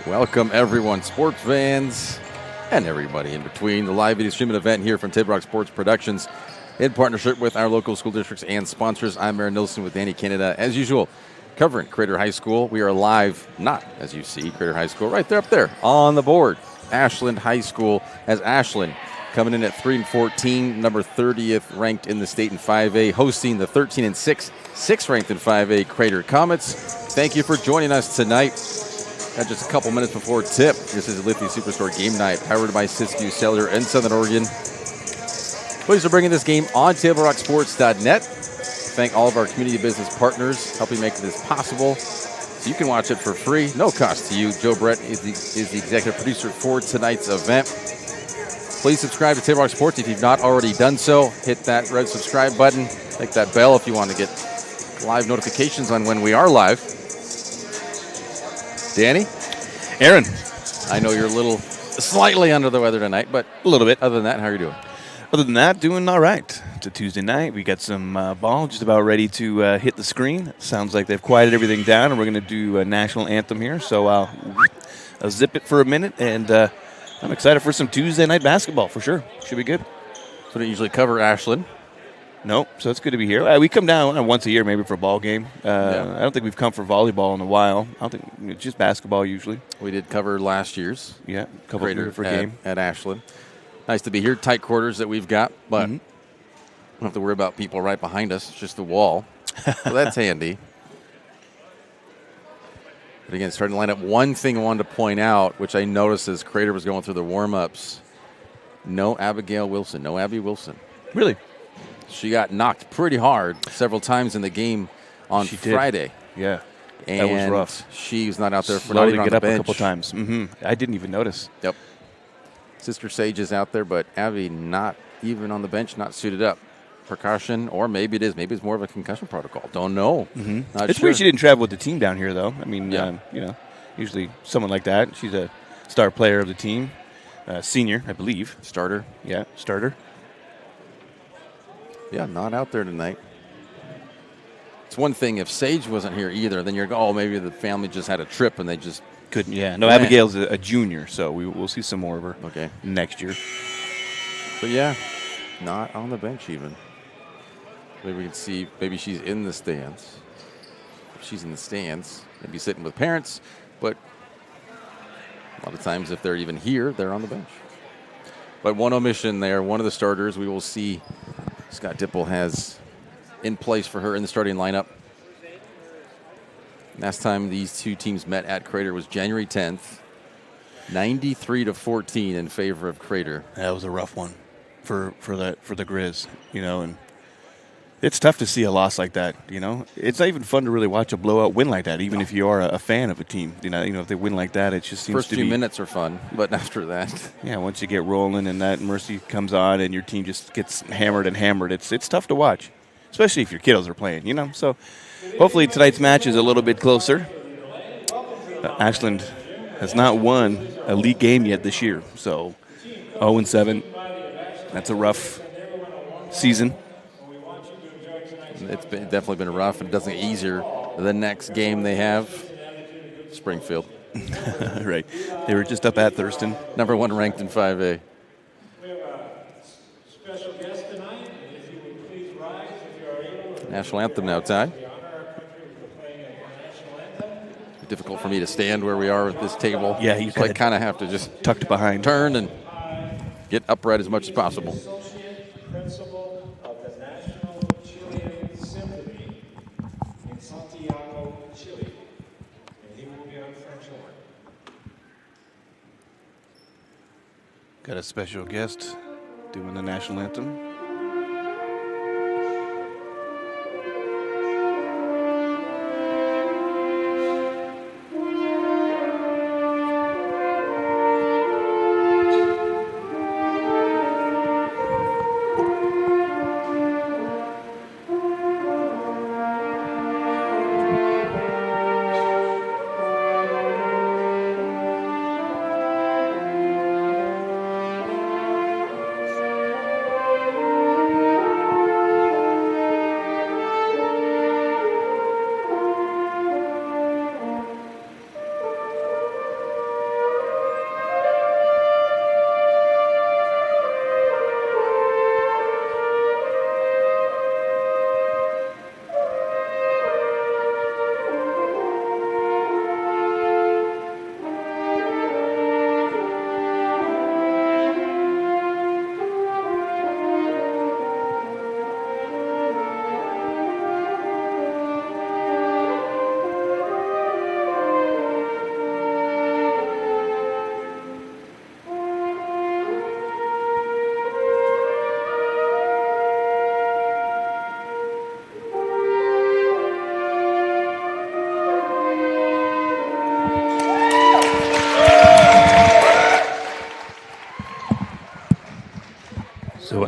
Welcome, everyone, sports fans and everybody in between. The live video streaming event here from Table Rock Sports Productions in partnership with our local school districts and sponsors. I'm Aaron Nilsson with Danny Canada. As usual, covering Crater High School. We are live, not as you see, Crater High School, right there up there on the board. Ashland High School, as Ashland coming in at 3-14, number 30th ranked in the state in 5A, hosting the 13-6, 6th ranked in 5A Crater Comets. Thank you for joining us tonight. Got just a couple minutes before tip. This is Lithia Superstore Game Night, powered by Siskiyou Cellular in Southern Oregon. Pleased for bringing this game on TableRockSports.net. Thank all of our community business partners helping make this possible. So you can watch it for free, no cost to you. Joe Brett is the executive producer for tonight's event. Please subscribe to Table Rock Sports if you've not already done so. Hit that red subscribe button. Click that bell if you want to get live notifications on when we are live. Danny? Aaron. I know you're a little slightly under the weather tonight, but A little bit. other than that, how are you doing? Other than that, doing all right. It's a Tuesday night. We got some ball just about ready to hit the screen. Sounds like they've quieted everything down, and we're going to do a national anthem here. So I'll zip it for a minute, and I'm excited for some Tuesday night basketball for sure. Should be good. So we usually cover Ashland. Nope. So it's good to be here. We come down once a year maybe for a ball game. Yeah. I don't think we've come for volleyball in a while. I don't think it's just basketball usually. We did cover last year's Yeah, a couple Crater for a at, game. at Ashland. Nice to be here. Tight quarters that we've got, but we don't have to worry about people right behind us. It's just the wall. So that's handy. But again, starting to line up. One thing I wanted to point out, which I noticed as Crater was going through the warm-ups, no Abigail Wilson, no Abby Wilson. Really? She got knocked pretty hard several times in the game on Friday. Yeah. And that was rough. She's not out there for Slowly not even on get the up bench. a couple times. I didn't even notice. Yep. Sister Sage is out there, but Abby not even on the bench, not suited up. Precaution, or maybe it is. Maybe it's more of a concussion protocol. Don't know. Not It's sure. weird she didn't travel with the team down here, though. I mean, Yeah. usually someone like that. She's a star player of the team, senior, I believe. Starter. Yeah, starter. Yeah, not out there tonight. It's one thing if Sage wasn't here either, then you're oh maybe the family just had a trip and they just Couldn't. Yeah. No, Man. Abigail's a junior, so we'll see some more of her okay. next year. But yeah, not on the bench even. Maybe we can see. Maybe she's in the stands. If she's in the stands, maybe sitting with parents. But a lot of times, if they're even here, they're on the bench. But one omission there. One of the starters we will see. Scott Dipple has in place for her in the starting lineup. Last time these two teams met at Crater was January 10th, 93-14 in favor of Crater. That was a rough one for the Grizz, and it's tough to see a loss like that. It's not even fun to really watch a blowout win like that, even if you are a fan of a team. If they win like that, it just seems First to few be minutes are fun, but after that, yeah. Once you get rolling and that Mercy comes on and your team just gets hammered and hammered, it's tough to watch, especially if your kiddos are playing. So hopefully tonight's match is a little bit closer. Ashland has not won a league game yet this year, so 0-7. That's a rough season. it's definitely been rough, and it doesn't get easier the next game they have. Springfield. Right. They were just up at Thurston. Number 1 ranked in 5A. We have a special guest tonight. If you would please rise if you are able. National anthem now, Ty. We honor our country for playing a national anthem. Difficult for me to stand where we are at this table. Yeah, you so I could. kind of have to just Tucked behind. turn and get upright as much as possible. Associate Principal of the National Chilean Symphony in Santiago, Chile. And he will be on French horn. Got a special guest doing the national anthem.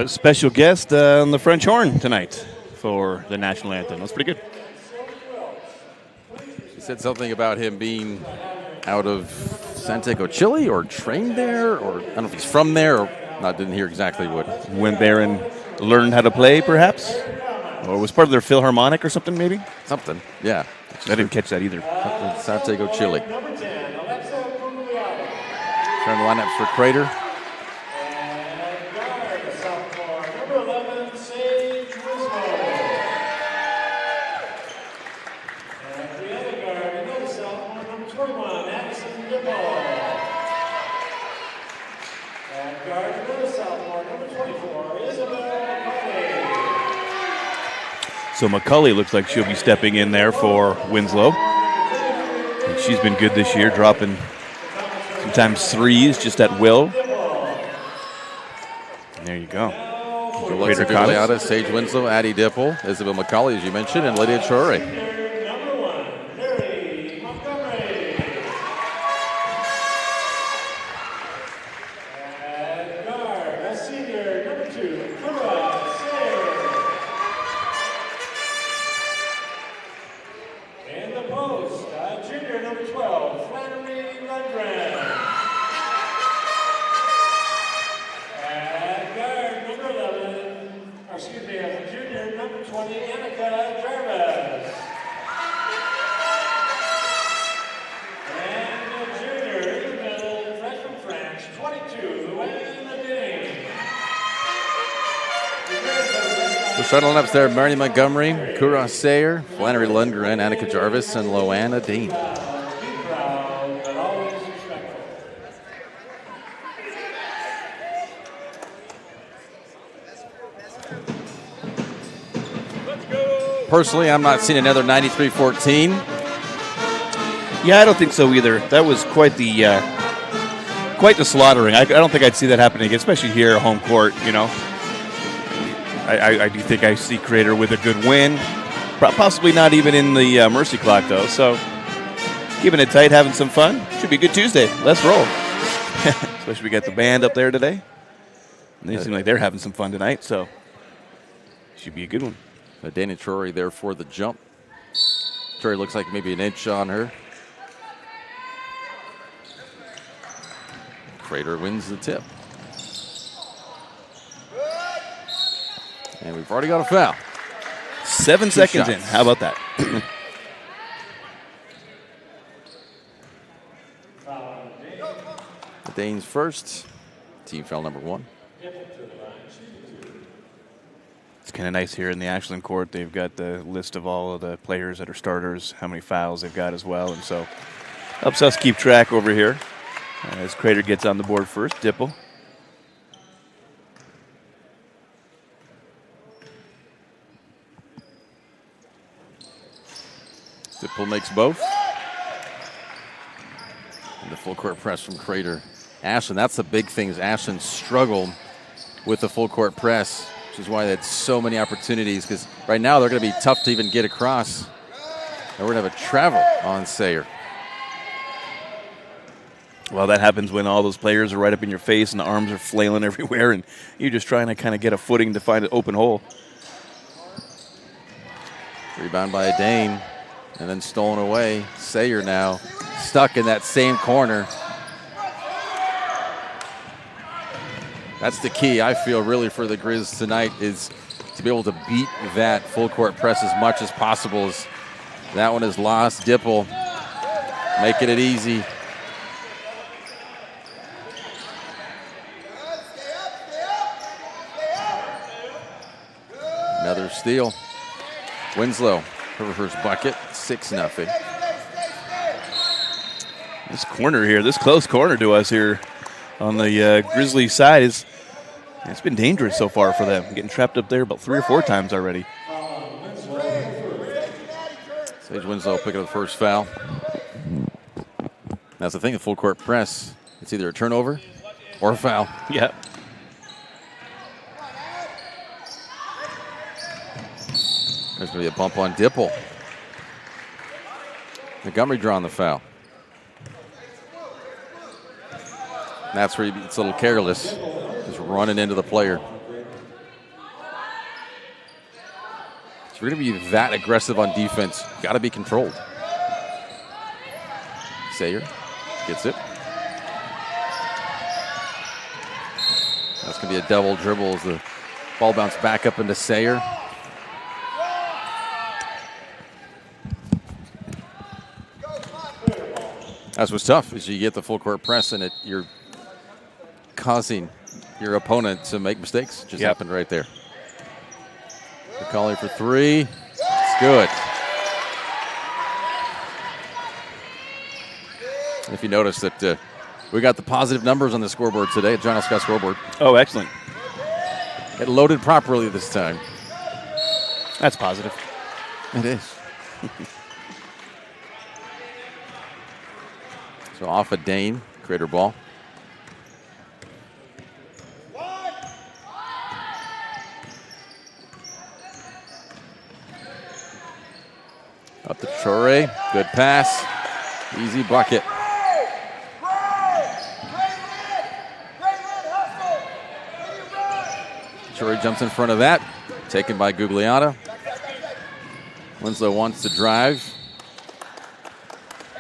a special guest on the French horn tonight for the national anthem. That's pretty good. He said something about him being out of Santiago, Chile, or trained there, or I don't know if he's from there, or I didn't hear exactly what. Went there and learned how to play, perhaps? Or was part of their Philharmonic or something, maybe? Something, yeah. I didn't catch that either. Santiago, Chile. Turn the lineups for Crater. So McCulley looks like she'll be stepping in there for Winslow. And she's been good this year, dropping sometimes threes just at will. And there you go. Alexa Gugliotta, Sage Winslow, Addie Dipple, Isabel McCauley, as you mentioned, and Lydia Chore. Starting lineups there: Mary Montgomery, Kura Sayer, Flannery Lundgren, Annika Jarvis, and Loanna Dean. Personally, I'm not seeing another 93-14. Yeah, I don't think so either. That was quite the slaughtering. I don't think I'd see that happening again, especially here at home court, you know. I do think I see Crater with a good win. Possibly not even in the mercy clock, though. So keeping it tight, having some fun. Should be a good Tuesday. Let's roll. Especially we got the band up there today. And they seem like they're having some fun tonight, so should be a good one. Dana Trory there for the jump. Trory looks like maybe an inch on her. Crater wins the tip. And we've already got a foul. 7 seconds in. How about that? The Danes first. Team foul number 1. It's kind of nice here in the Ashland court. They've got the list of all of the players that are starters, how many fouls they've got as well. And so helps us keep track over here as Crater gets on the board first. Dipple. Dipple makes both. And the full court press from Crater. Ashland, that's the big thing, is Ashland struggled with the full court press, which is why they had so many opportunities, because right now they're going to be tough to even get across. And we're going to have a travel on Sayer. Well, that happens when all those players are right up in your face and the arms are flailing everywhere, and you're just trying to kind of get a footing to find an open hole. Rebound by a Dane. And then stolen away. Sayer now stuck in that same corner. That's the key, I feel, really, for the Grizz tonight, is to be able to beat that full court press as much as possible. As that one is lost. Dipple making it easy. Another steal. Winslow, her first bucket, 6-0. This corner here, this close corner to us here on the Grizzly side, it's been dangerous so far for them. Getting trapped up there about 3 or 4 times already. Sage Winslow picking up the first foul. That's the thing, the full court press. It's either a turnover or a foul. Yeah. There's going to be a bump on Dipple. Montgomery drawing the foul. And that's where it's a little careless, just running into the player. we're going to be that aggressive on defense, got to be controlled. Sayer gets it. That's going to be a double dribble as the ball bounced back up into Sayer. That's what's tough, is you get the full court press and you're causing your opponent to make mistakes. Just happened right there. McCauley for three. It's good. If you notice that we got the positive numbers on the scoreboard today, John L. Scott scoreboard. Oh, excellent. It loaded properly this time. That's positive. It is. So off a Dane, Crater ball. Up to Chore, good pass, easy bucket. Chore jumps in front of that, taken by Gugliotta. Winslow wants to drive.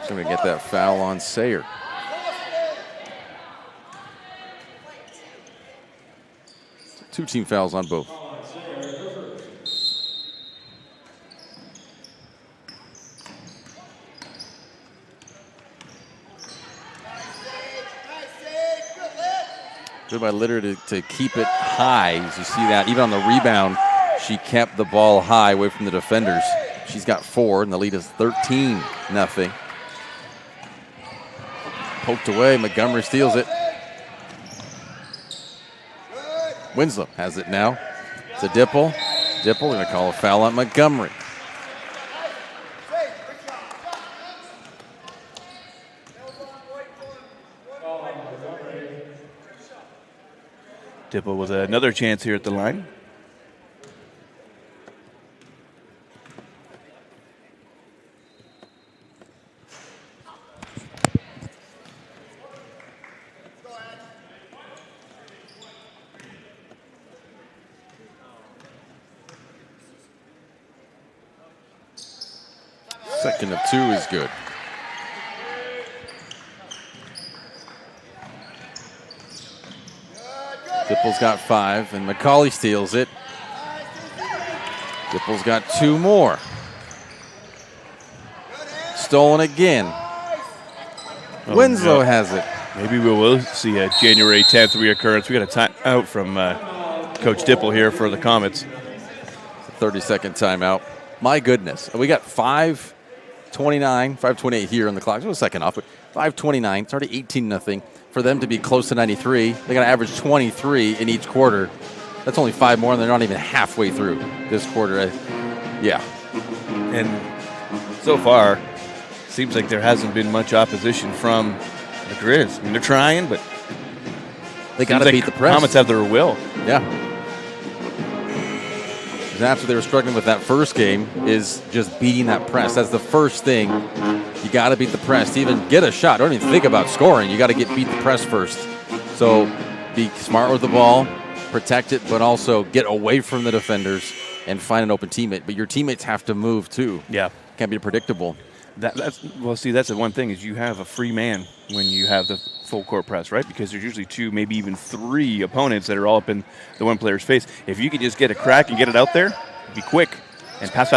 He's going to get that foul on Sayer. Two team fouls on both. Good by Litter to keep it high. As you see that, even on the rebound, she kept the ball high away from the defenders. She's got 4, and the lead is 13-0. Poked away, Montgomery steals it. Winslow has it now. It's a Dipple. Dipple going to call a foul on Montgomery. Dipple with another chance here at the line. Second of 2 is good. Dipple's got 5, and McCauley steals it. Dipple's got 2 more. Stolen again. Winslow has it. Maybe we will see a January 10th reoccurrence. We got a timeout from Coach Dipple here for the Comets. 30-second timeout. My goodness. We got 5:29, 5:28 here on the clock. It was a second off, but 5:29. It's already 18-0. For them to be close to 93, they got to average 23 in each quarter. That's only 5 more, and they're not even halfway through this quarter. Yeah. And so far, seems like there hasn't been much opposition from the Grizz. I mean, they're trying, but they got to beat the press. Comets have their will. Yeah. That's what they were struggling with that first game, is just beating that press. That's the first thing. You got to beat the press to even get a shot. Don't even think about scoring. You got to beat the press first. So be smart with the ball, protect it, but also get away from the defenders and find an open teammate. But your teammates have to move too. Yeah. Can't be predictable. That's the one thing, is you have a free man when you have the full court press, right? Because there's usually 2, maybe even 3 opponents that are all up in the one player's face. If you can just get a crack and get it out there, be quick and pass,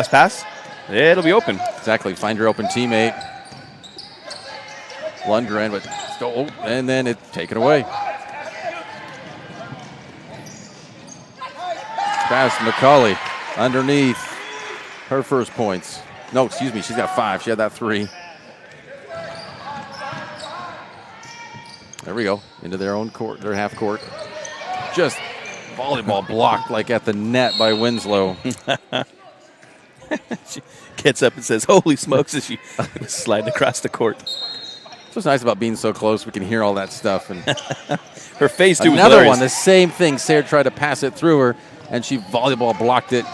it'll be open. Exactly. Find your open teammate. Lundgren, but still, and then it's taken away. Pass McCauley underneath. Her first points. No, excuse me. She's got 5. She had that 3. There we go. Into their own court, their half court. Just volleyball blocked like at the net by Winslow. She gets up and says, "Holy smokes," as she sliding across the court. It's what's nice about being so close. We can hear all that stuff. And her face, too, was another hilarious. one, the same thing. Sarah tried to pass it through her, and she volleyball blocked it.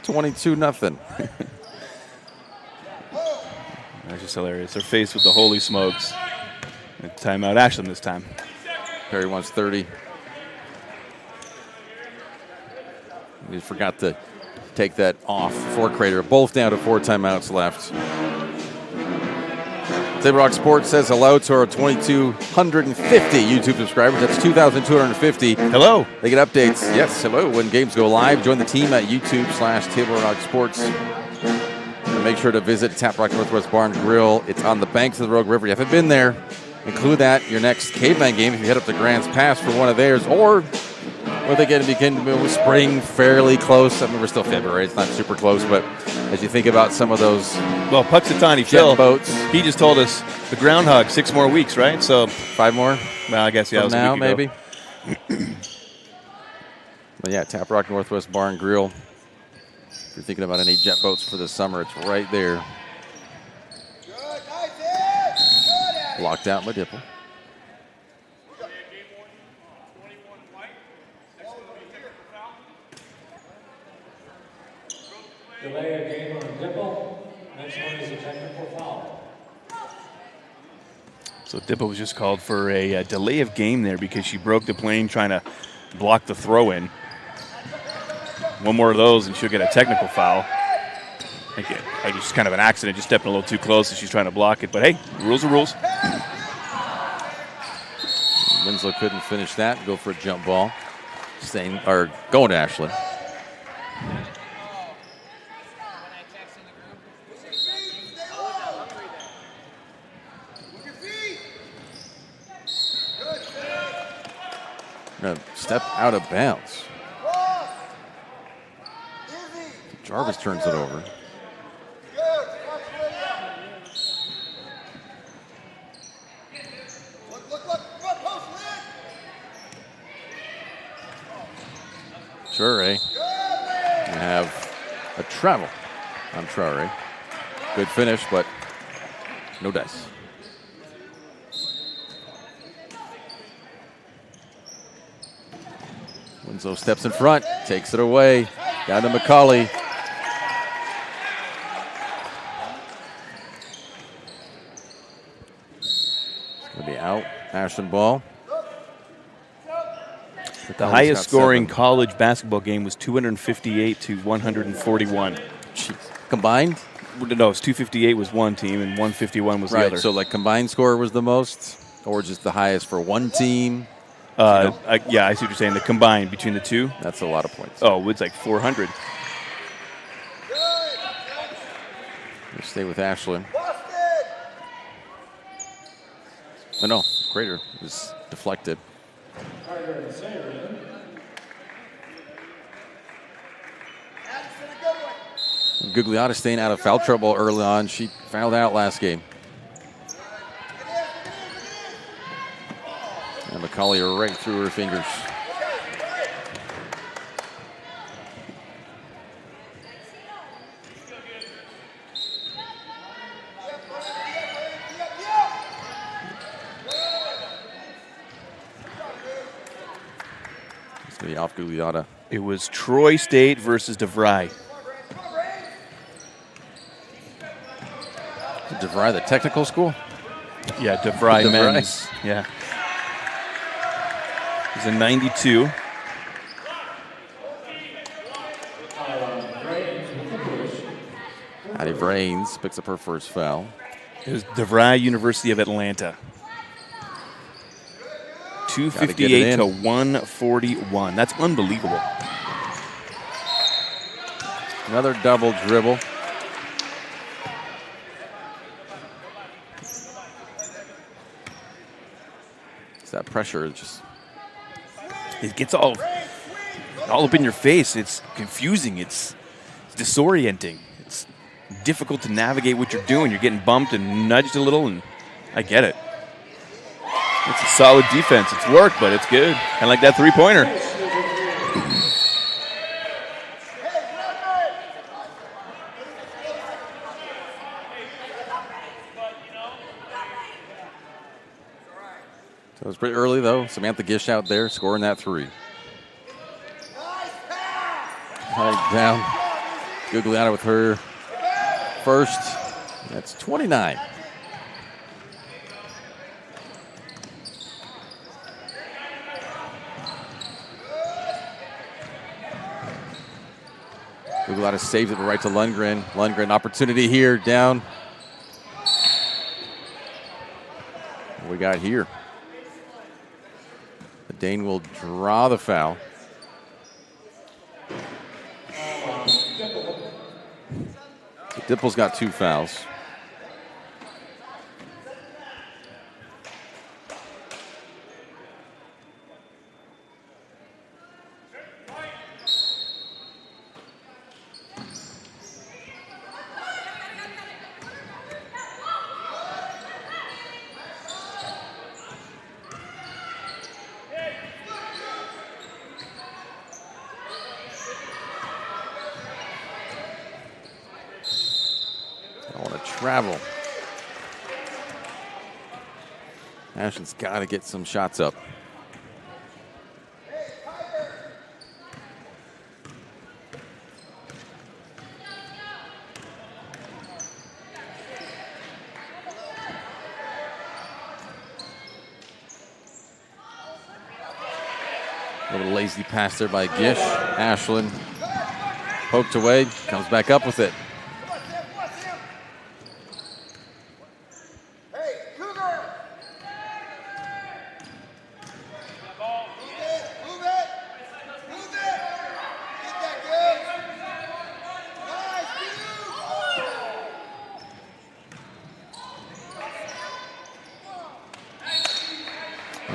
22-0. That's just hilarious. Her face with the holy smokes. And timeout Ashland this time. Perry wants 30. We forgot to take that off for Crater. Both down to 4 timeouts left. Table Rock Sports says hello to our 2,250 YouTube subscribers. That's 2,250. Hello. They get updates. Yes, hello. When games go live, join the team at YouTube/Table Rock Sports. And make sure to visit Tap Rock Northwest Bar and Grill. It's on the banks of the Rogue River. You haven't been there, include that your next Caveman game if you head up to Grants Pass for one of theirs, or when they begin to move spring fairly close. I mean, we're still February. It's not super close, but as you think about some of those Well, Puxatawny Phil, boats, he just told us the groundhog, 6 more weeks, right? So 5 more. Well, I guess, yeah, From that was now, a week ago. maybe. But yeah, Tap Rock Northwest Bar and Grill. If you're thinking about any jet boats for the summer, it's right there. Blocked out by Dipple. Delay a game on Dipple. Next one is a technical foul. So Dippa was just called for a delay of game there because she broke the plane trying to block the throw-in. One more of those and she'll get a technical foul. I just kind of an accident, just stepping a little too close and she's trying to block it. But hey, rules are rules. Winslow couldn't finish that. Go for a jump ball. Going to Ashland. Step out of bounds. Jarvis turns it over. Traore. You have a travel on Traore. Good finish, but no dice. Winslow steps in front, takes it away. Down to McCauley. It's going to be out. Ashland ball. The highest scoring college basketball game was 258 to 141. Jeez. Combined? No, it's 258 was one team and 151 was the other. So like combined score was the most, or just the highest for one team? Yeah, I see what you're saying. The combined between the two. That's a lot of points. Oh, it's like 400. We'll stay with Ashland. Oh, no, Crater was deflected. Gugliotta staying out of foul trouble early on. She fouled out last game. And McCauley right through her fingers. It's going to be off Gugliotta. It was Troy State versus DeVry. DeVry, the technical school? Yeah, DeVry men's. Yeah. He's a 92. Addie Vrains picks up her first foul. It was DeVry, University of Atlanta. 258 to 141. That's unbelievable. Another double dribble. It's that pressure. It gets all up in your face. It's confusing. It's disorienting. It's difficult to navigate what you're doing. You're getting bumped and nudged a little, and I get it. It's a solid defense. It's work, but it's good. Kind of like that three-pointer. So it was pretty early, though. Samantha Gish out there scoring that three. Right down. Gugliotta with her first. That's 29. Ugolata saves it right to Lundgren. Lundgren, opportunity here, down. What we got here? The Dane will draw the foul. So Dipple's got 2 fouls. Travel. Ashland's got to get some shots up. A little lazy pass there by Gish. Ashland poked away, comes back up with it.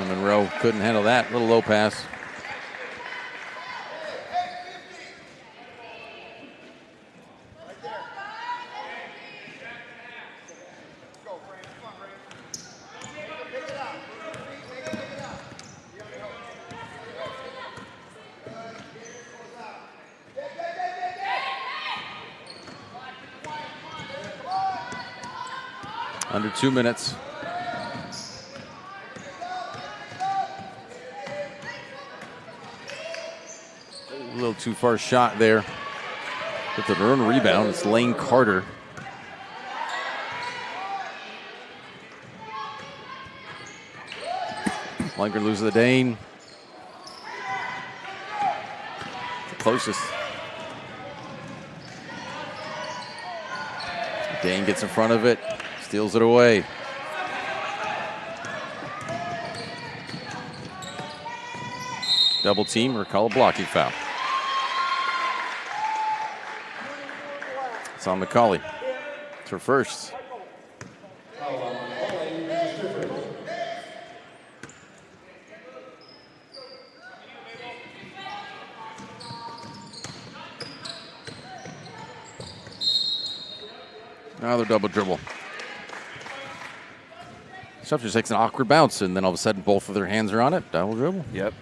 Monroe couldn't handle that. Little low pass. Under 2 minutes. A little too far shot there. With the earned rebound, it's Lane Carter. Lundgren loses the Dane. The closest. Dane gets in front of it, steals it away. Double team or call a blocking foul. It's on McCauley. It's her first. Another double dribble. Stuff just takes an awkward bounce, and then all of a sudden both of their hands are on it. Double dribble. Yep.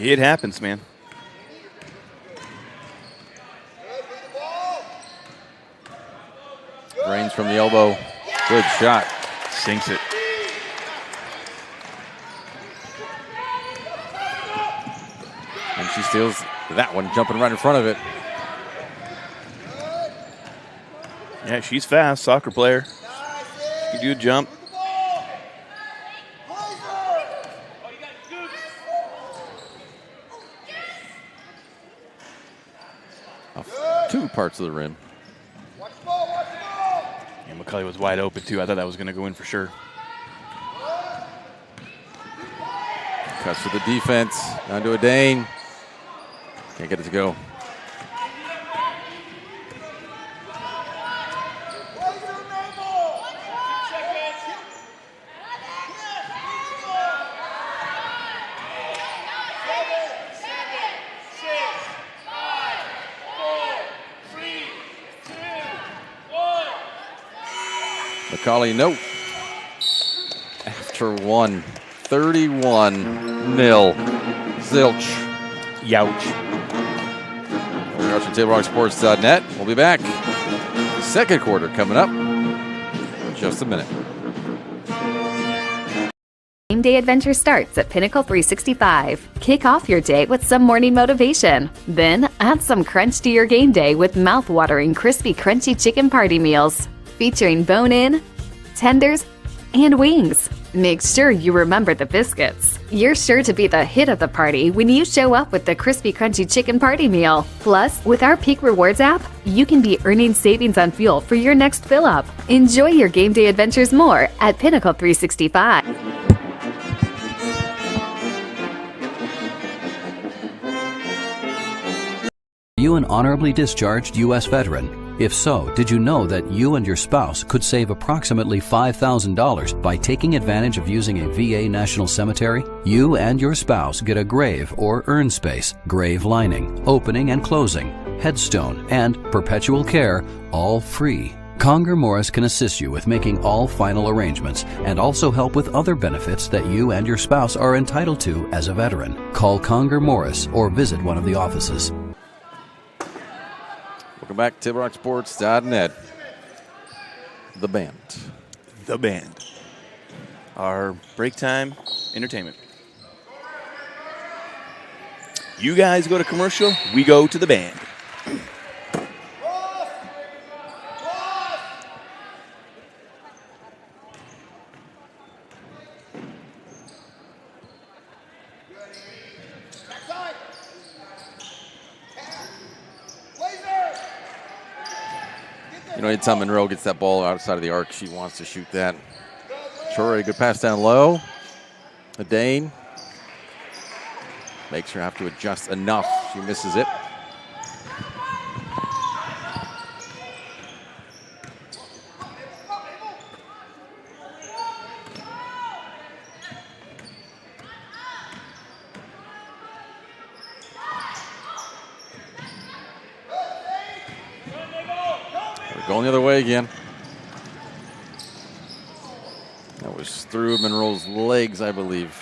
It happens, man. Rains from the elbow. Good shot. Sinks it. And she steals that one, jumping right in front of it. Yeah, she's fast, soccer player. She can do a jump. Two parts of the rim. And McCauley was wide open, too. I thought that was going to go in for sure. Cuts to the defense. Down to a Dane. Can't get it to go. McCauley, no. After one, 31-0. Zilch. Youch. We're watching TableRockSports.net. We'll be back. The second quarter coming up in just a minute. Game day adventure starts at Pinnacle 365. Kick off your day with some morning motivation. Then add some crunch to your game day with mouth-watering crispy crunchy chicken party meals. Featuring bone-in, tenders, and wings. Make sure you remember the biscuits. You're sure to be the hit of the party when you show up with the crispy crunchy chicken party meal. Plus, with our Peak Rewards app, you can be earning savings on fuel for your next fill-up. Enjoy your game day adventures more at Pinnacle 365. Are you an honorably discharged U.S. veteran? If so, did you know that you and your spouse could save approximately $5,000 by taking advantage of using a VA National Cemetery? You and your spouse get a grave or urn space, grave lining, opening and closing, headstone, and perpetual care, all free. Conger Morris can assist you with making all final arrangements and also help with other benefits that you and your spouse are entitled to as a veteran. Call Conger Morris or visit one of the offices. Welcome back to TibRockSports.net. The band. The band. Our break time entertainment. You guys go to commercial, we go to the band. You know, anytime Monroe gets that ball outside of the arc, she wants to shoot that. Troy, good pass down low. Adane makes her have to adjust enough. She misses it. Going the other way again. That was through Monroe's legs, I believe.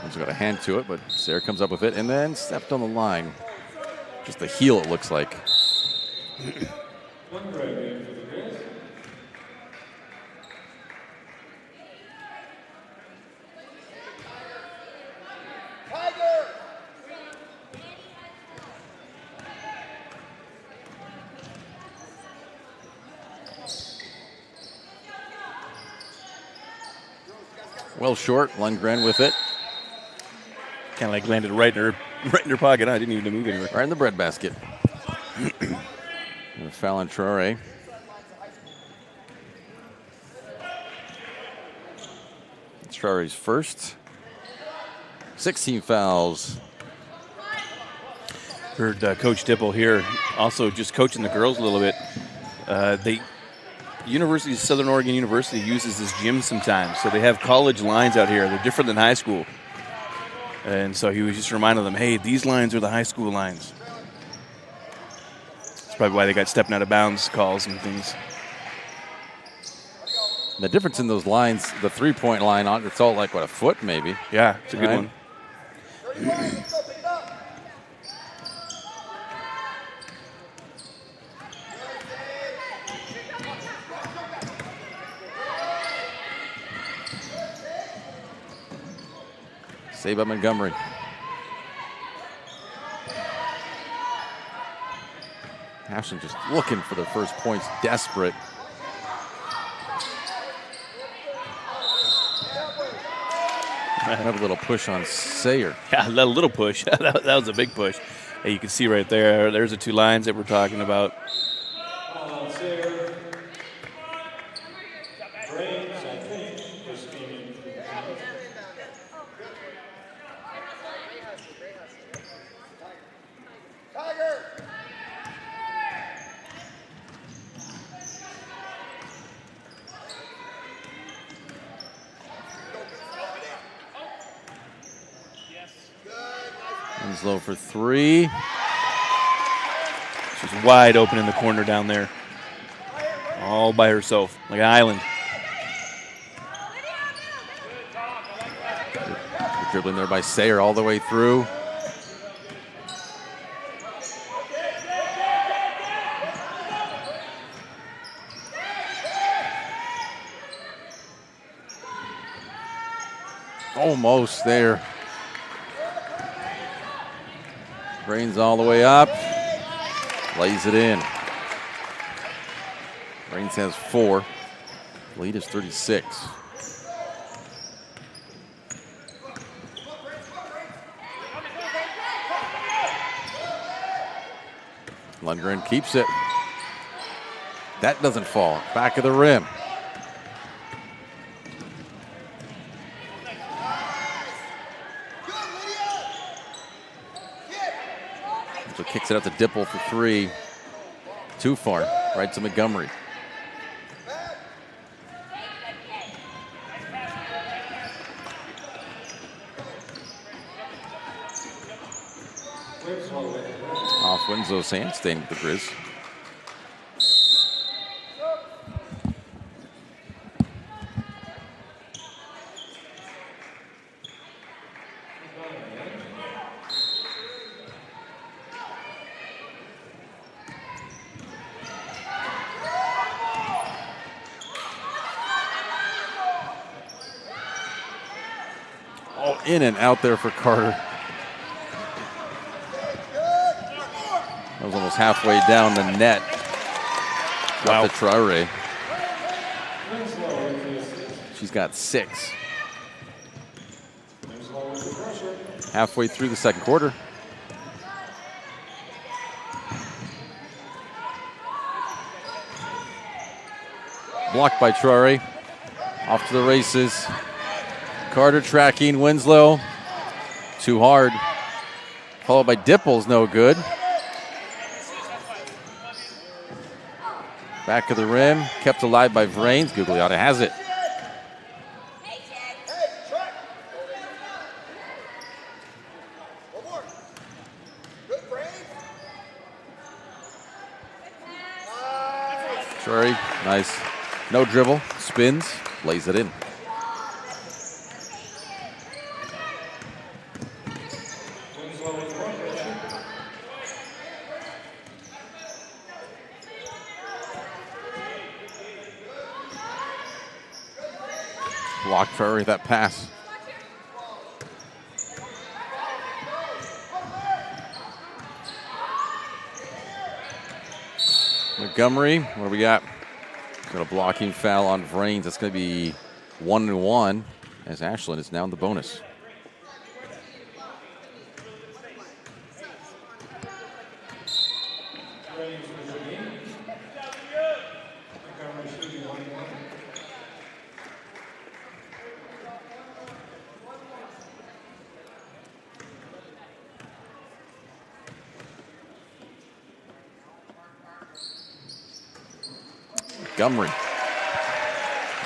He's got a hand to it, but Sarah comes up with it and then stepped on the line. Just the heel, it looks like. Well short, Lundgren with it. Kind of like landed right in her pocket. I didn't even move anywhere. Right in the breadbasket. And a foul on Traore. It's Traore's first. 16 fouls. Heard Coach Dipple here also just coaching the girls a little bit. Southern Oregon University uses this gym sometimes, so they have college lines out here. They're different than high school. And so he was just reminding them, hey, these lines are the high school lines. That's probably why they got stepping out of bounds calls and things. The difference in those lines, the three-point line, it's all like, what, a foot maybe? Yeah, it's a good one. Save by Montgomery. Ashland just looking for their first points, desperate. Have a little push on Sayer. Yeah, a little push. that was a big push. Hey, you can see right there, there's the two lines that we're talking about. Winslow for three. She's wide open in the corner down there. All by herself, like an island. Good dribbling there by Sayer all the way through. Almost there. Brains all the way up. Lays it in. Brains has 4. Lead is 36. Lundgren keeps it. That doesn't fall. Back of the rim. So kicks it out to Dipple for 3. Too far. Right to Montgomery. Off Winslow's hand, staying with the Grizz. Oh, in and out there for Carter. That was almost halfway down the net. Wow. Up to Traore. She's got 6. Halfway through the second quarter. Blocked by Traore. Off to the races. Carter tracking Winslow. Too hard. Followed by Dipple's no good. Back of the rim, kept alive by Vrains. Gugliotta has it. Sorry, nice. No dribble, spins, lays it in. Blocked Prairie that pass. Montgomery, what do we got? Got a blocking foul on Vrains. That's going to be 1-1 as Ashland is now in the bonus. Montgomery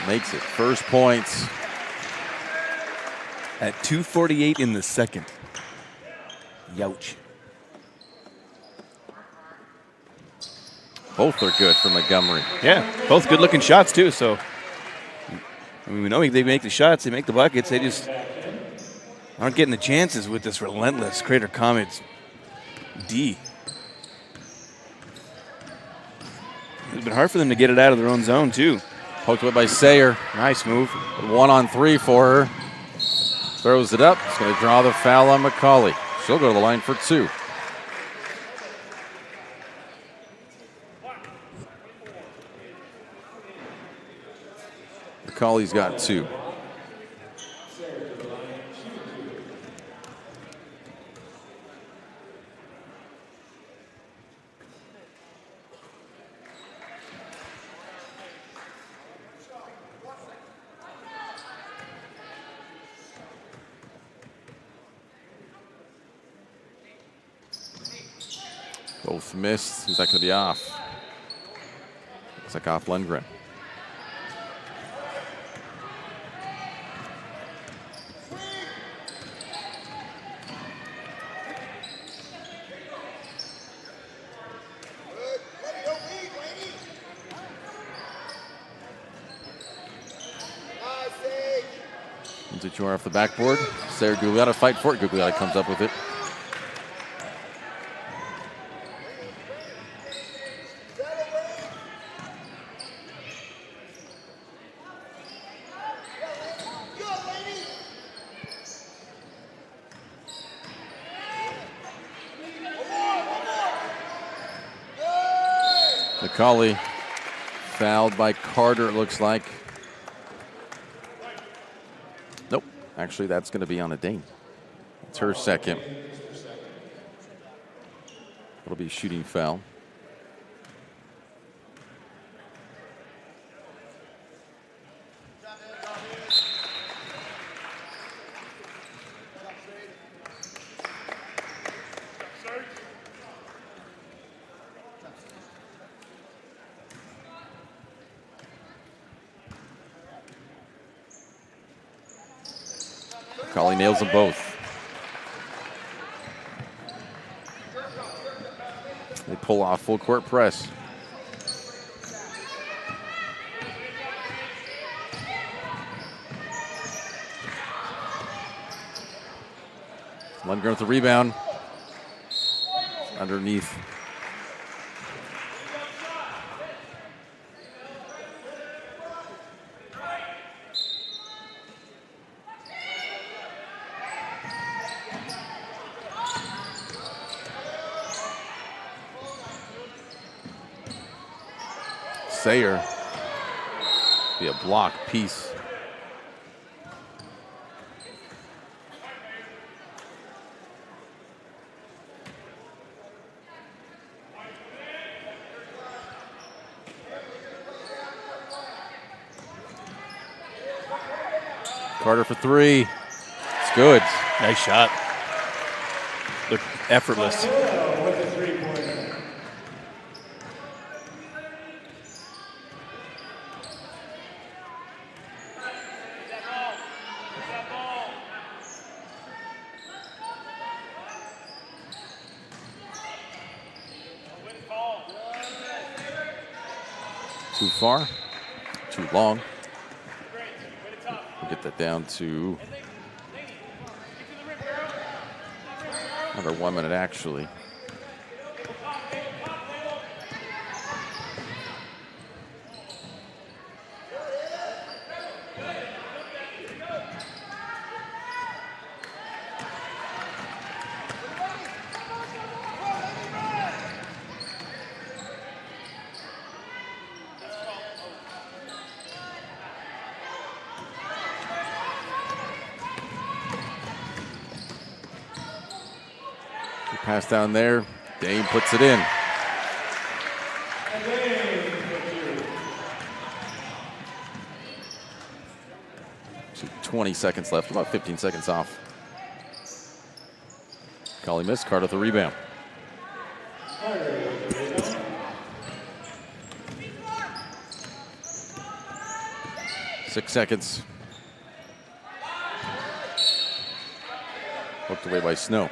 makes it. First points. At 2:48 in the second. Youch. Both are good for Montgomery. Yeah, both good-looking shots, too. So, I mean, we know they make the shots, they make the buckets. They just aren't getting the chances with this relentless Crater Comets D. It's been hard for them to get it out of their own zone, too. Poked away by Sayer. Nice move. 1-on-3 for her. Throws it up. It's going to draw the foul on McCauley. She'll go to the line for 2. McCauley's got 2. Both missed. Who's that going to be off? Looks like off Lundgren. Montefiore off the backboard. Sarah Gugliotta fight for it. Gugliotta comes up with it. McCauley fouled by Carter, it looks like. Nope. Actually, that's going to be on a Dane. It's her second. It'll be a shooting foul. Collie nails them both. They pull off full court press. Lundgren with the rebound. Underneath. Sayer. Be a block piece. Carter for three. It's good. Nice shot. They're effortless. Too far, too long. We'll get that down to under 1 minute, actually. Pass down there. Dane puts it in. So 20 seconds left, about 15 seconds off. Collie missed, Carter with the rebound. Six seconds. Hooked away by Snow.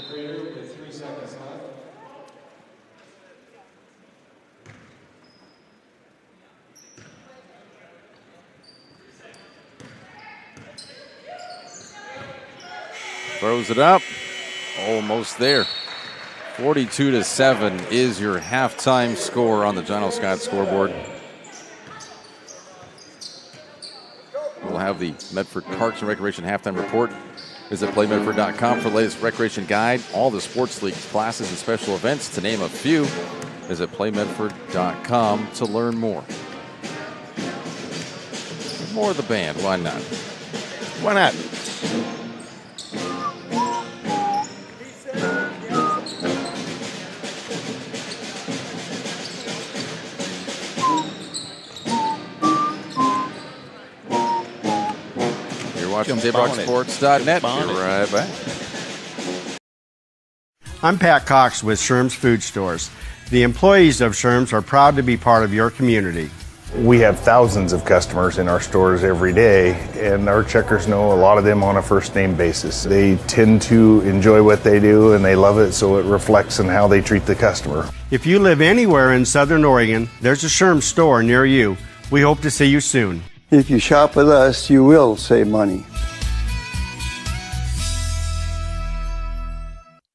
Crater with 3 seconds left. Throws it up. Almost there. 42-7 is your halftime score on the John L. Scott scoreboard. We'll have the Medford Parks and Recreation halftime report. Visit playmedford.com for the latest recreation guide, all the sports league classes and special events, to name a few. Visit playmedford.com to learn more. More of the band, why not? Why not? Watching TapeRockSports.net. Be right back. I'm Pat Cox with Sherm's Food Stores. The employees of Sherm's are proud to be part of your community. We have thousands of customers in our stores every day, and our checkers know a lot of them on a first name basis. They tend to enjoy what they do and they love it, so it reflects in how they treat the customer. If you live anywhere in Southern Oregon, there's a Sherm store near you. We hope to see you soon. If you shop with us, you will save money.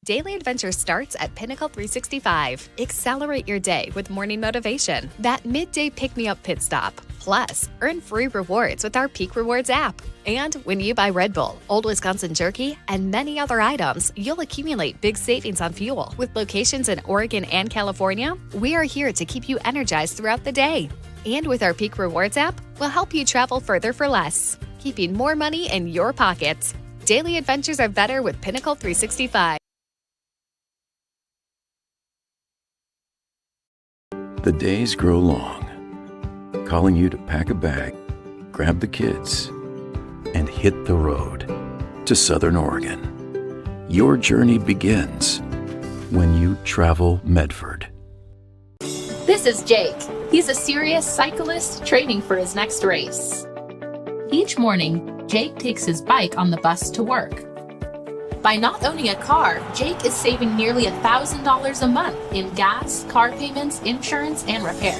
Daily adventure starts at Pinnacle 365. Accelerate your day with morning motivation. That midday pick-me-up pit stop. Plus, earn free rewards with our Peak Rewards app. And when you buy Red Bull, Old Wisconsin Jerky, and many other items, you'll accumulate big savings on fuel. With locations in Oregon and California, we are here to keep you energized throughout the day. And with our Peak Rewards app, we'll help you travel further for less, keeping more money in your pocket. Daily adventures are better with Pinnacle 365. The days grow long, calling you to pack a bag, grab the kids, and hit the road to Southern Oregon. Your journey begins when you travel Medford. This is Jake. He's a serious cyclist training for his next race. Each morning, Jake takes his bike on the bus to work. By not owning a car, Jake is saving nearly $1,000 a month in gas, car payments, insurance, and repair.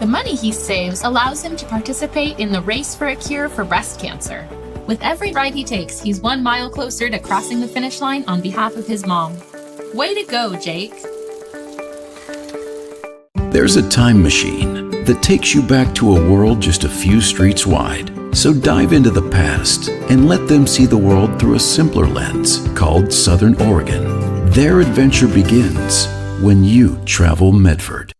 The money he saves allows him to participate in the Race for a Cure for breast cancer. With every ride he takes, he's 1 mile closer to crossing the finish line on behalf of his mom. Way to go, Jake! There's a time machine that takes you back to a world just a few streets wide. So dive into the past and let them see the world through a simpler lens called Southern Oregon. Their adventure begins when you travel Medford.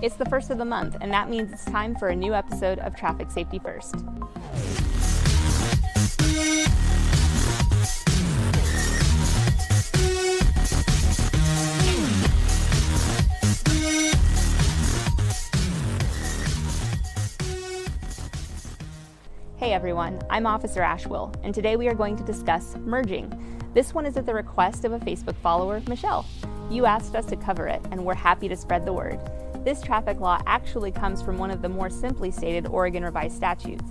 It's the first of the month, and that means it's time for a new episode of Traffic Safety First. Hey everyone, I'm Officer Ashwill, and today we are going to discuss merging. This one is at the request of a Facebook follower, Michelle. You asked us to cover it, and we're happy to spread the word. This traffic law actually comes from one of the more simply stated Oregon revised statutes.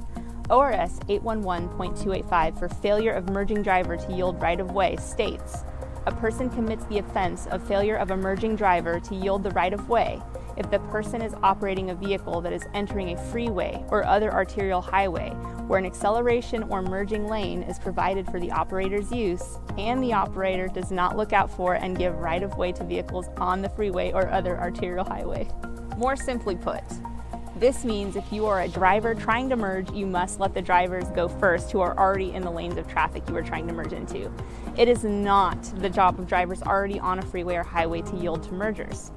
ORS 811.285 for failure of merging driver to yield right-of-way states, a person commits the offense of failure of a merging driver to yield the right-of-way if the person is operating a vehicle that is entering a freeway or other arterial highway where an acceleration or merging lane is provided for the operator's use and the operator does not look out for and give right-of-way to vehicles on the freeway or other arterial highway. More simply put, this means if you are a driver trying to merge, you must let the drivers go first who are already in the lanes of traffic you are trying to merge into. It is not the job of drivers already on a freeway or highway to yield to mergers.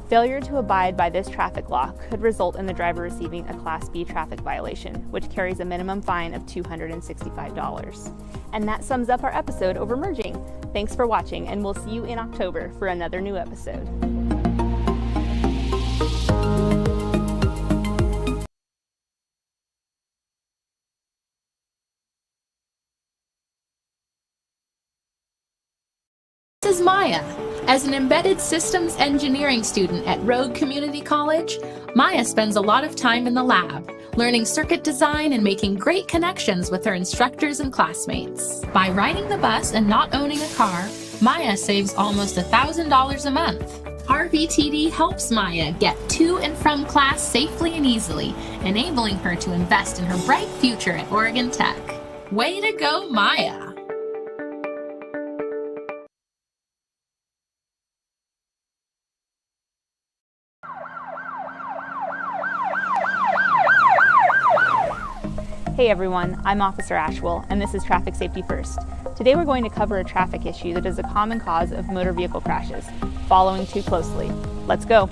Failure to abide by this traffic law could result in the driver receiving a Class B traffic violation, which carries a minimum fine of $265. And that sums up our episode over merging. Thanks for watching, and we'll see you in October for another new episode. This is Maya. As an embedded systems engineering student at Rogue Community College, Maya spends a lot of time in the lab, learning circuit design and making great connections with her instructors and classmates. By riding the bus and not owning a car, Maya saves almost $1,000 a month. RVTD helps Maya get to and from class safely and easily, enabling her to invest in her bright future at Oregon Tech. Way to go, Maya! Hey everyone, I'm Officer Ashwill, and this is Traffic Safety First. Today we're going to cover a traffic issue that is a common cause of motor vehicle crashes, following too closely. Let's go.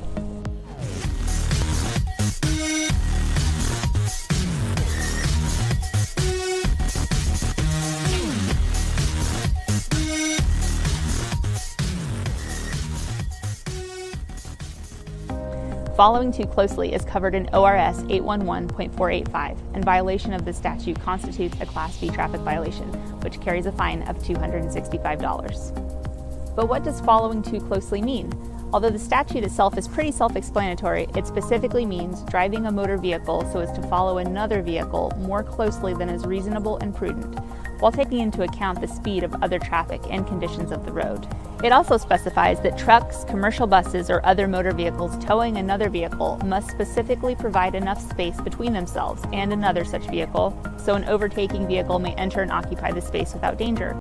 Following too closely is covered in ORS 811.485, and violation of this statute constitutes a Class B traffic violation, which carries a fine of $265. But what does following too closely mean? Although the statute itself is pretty self-explanatory, it specifically means driving a motor vehicle so as to follow another vehicle more closely than is reasonable and prudent, while taking into account the speed of other traffic and conditions of the road. It also specifies that trucks, commercial buses, or other motor vehicles towing another vehicle must specifically provide enough space between themselves and another such vehicle, so an overtaking vehicle may enter and occupy the space without danger.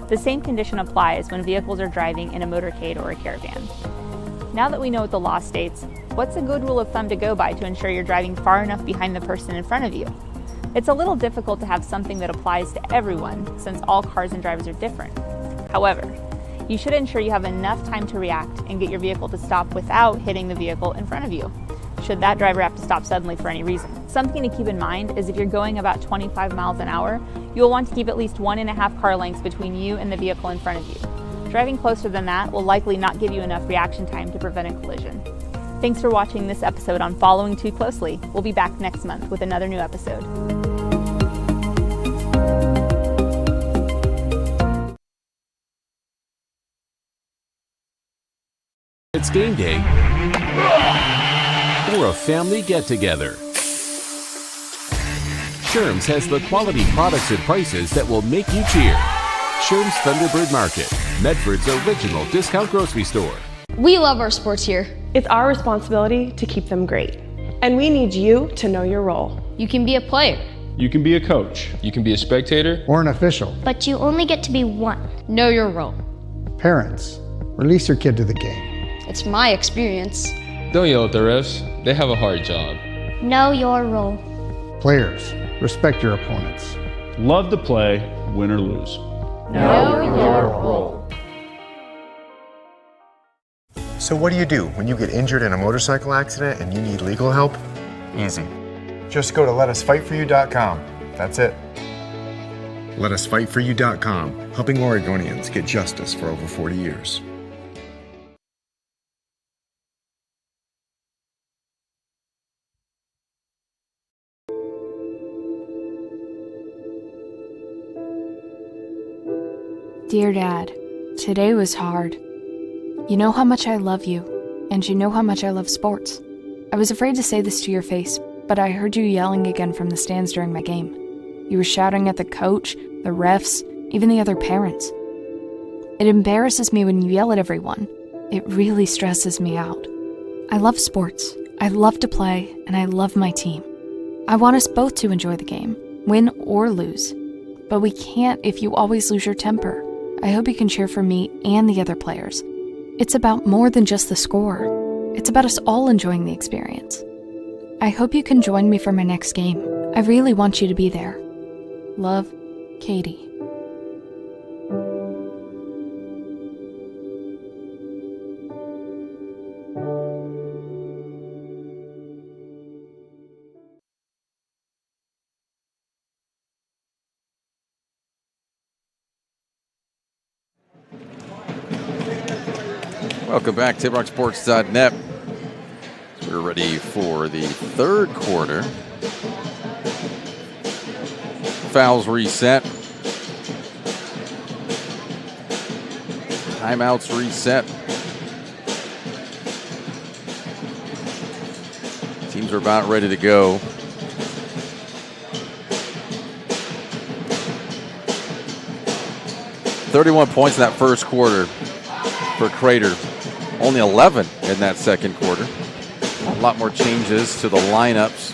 The same condition applies when vehicles are driving in a motorcade or a caravan. Now that we know what the law states, what's a good rule of thumb to go by to ensure you're driving far enough behind the person in front of you? It's a little difficult to have something that applies to everyone since all cars and drivers are different. However, you should ensure you have enough time to react and get your vehicle to stop without hitting the vehicle in front of you, should that driver have to stop suddenly for any reason. Something to keep in mind is if you're going about 25 miles an hour, you'll want to keep at least 1.5 car lengths between you and the vehicle in front of you. Driving closer than that will likely not give you enough reaction time to prevent a collision. Thanks for watching this episode on Following Too Closely. We'll be back next month with another new episode. It's game day or a family get-together. Sherm's has the quality products and prices that will make you cheer. Sherm's Thunderbird Market, Medford's original discount grocery store. We love our sports here. It's our responsibility to keep them great. And we need you to know your role. You can be a player. You can be a coach. You can be a spectator. Or an official. But you only get to be one. Know your role. Parents, release your kid to the game. It's my experience. Don't yell at the refs. They have a hard job. Know your role. Players, respect your opponents. Love to play, win or lose. Know your role. So what do when you get injured in a motorcycle accident and you need legal help? Easy. Just go to letusfightforyou.com. That's it. Letusfightforyou.com, helping Oregonians get justice for over 40 years. Dear Dad, today was hard. You know how much I love you, and you know how much I love sports. I was afraid to say this to your face, but I heard you yelling again from the stands during my game. You were shouting at the coach, the refs, even the other parents. It embarrasses me when you yell at everyone. It really stresses me out. I love sports, I love to play, and I love my team. I want us both to enjoy the game, win or lose. But we can't if you always lose your temper. I hope you can cheer for me and the other players. It's about more than just the score. It's about us all enjoying the experience. I hope you can join me for my next game. I really want you to be there. Love, Katie. Welcome back to TipRockSports.net. We're ready for the third quarter. Fouls reset. Timeouts reset. Teams are about ready to go. $31 points in that first quarter for Crater. Only 11 in that second quarter. A lot more changes to the lineups.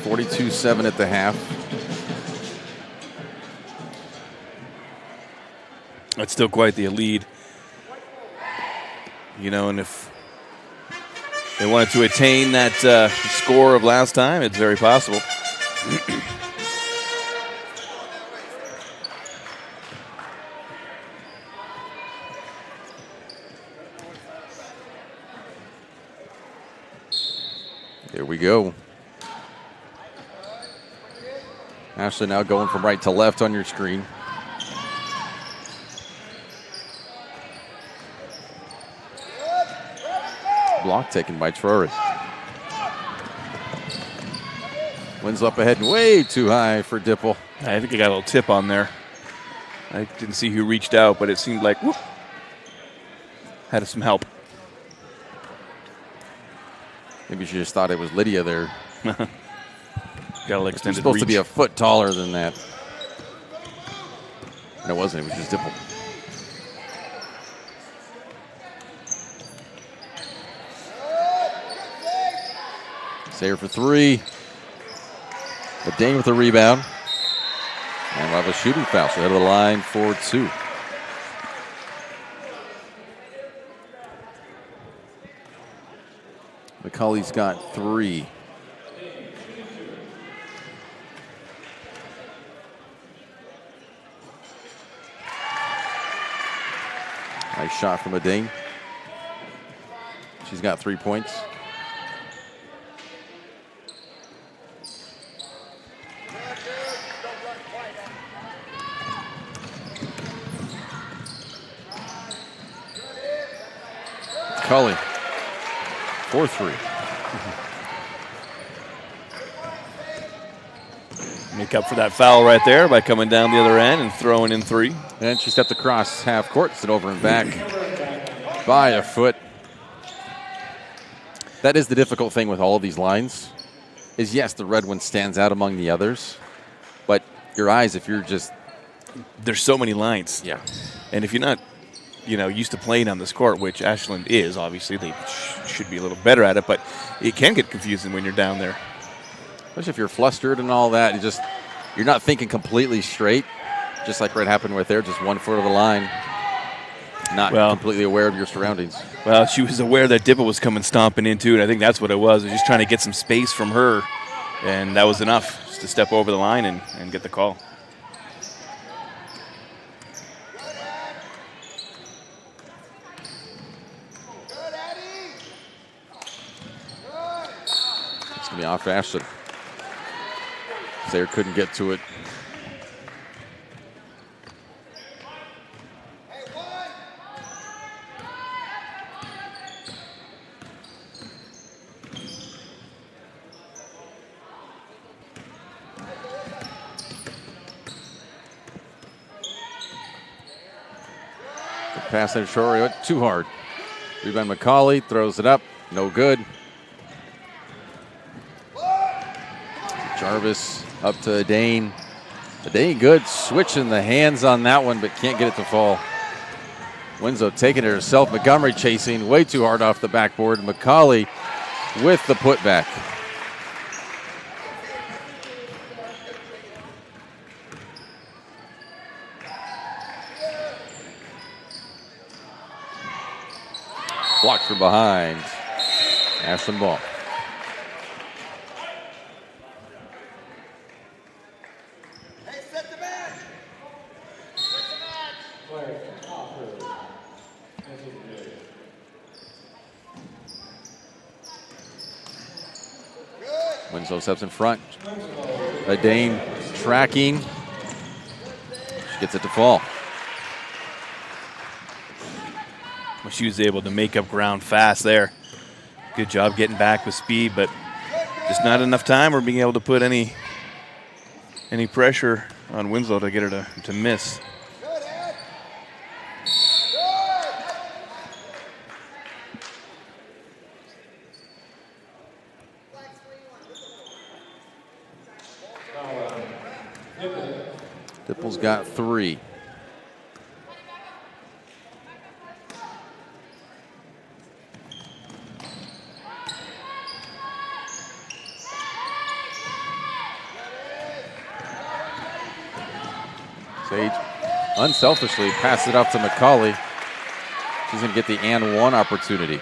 42-7 at the half. That's still quite the lead. You know, and if they wanted to attain that score of last time, it's very possible. Here we go. Ashland now going from right to left on your screen. Block taken by Trory. Wins up ahead and way too high for Dipple. I think he got a little tip on there. I didn't see who reached out, but it seemed like whoop, had some help. Maybe she just thought it was Lydia there. Got a little extended supposed reach. to be a foot taller than that. And it wasn't. It was just Dipple. Sayer for three. But Dane with a rebound. And we'll have a shooting foul. So head of the line for two. McCauley's got three. Nice shot from Adane. She's got 3 points. Cully, 4-3. Make up for that foul right there by coming down the other end and throwing in three. And she stepped across half court, sit over and back by a foot. That is the difficult thing with all of these lines, is yes, the red one stands out among the others, but your eyes, if you're just... There's so many lines. Yeah. And if you're not, used to playing on this court, which Ashland is, obviously, they should be a little better at it, but it can get confusing when you're down there. Especially if you're flustered and all that, you're not thinking completely straight, just like what happened with there, just 1 foot of the line, not completely aware of your surroundings. Well, she was aware that Dipple was coming stomping into it. I think that's what it was. It was just trying to get some space from her, and that was enough just to step over the line and get the call. It's going to be off Ashland. Sayer couldn't get to it. The pass there, Shorey went too hard. Rebound McCauley, throws it up, no good. Jarvis up to Adane. Adane good, switching the hands on that one, but can't get it to fall. Winslow taking it herself. Montgomery chasing way too hard off the backboard. McCauley with the putback. Blocked from behind. Ashland ball. Winslow steps in front. Adane tracking. She gets it to fall. Well, she was able to make up ground fast there. Good job getting back with speed, but just not enough time or being able to put any pressure on Winslow to get her to miss. Dipple's got 3. Sage unselfishly passed it off to McCauley. She's going to get the and one opportunity.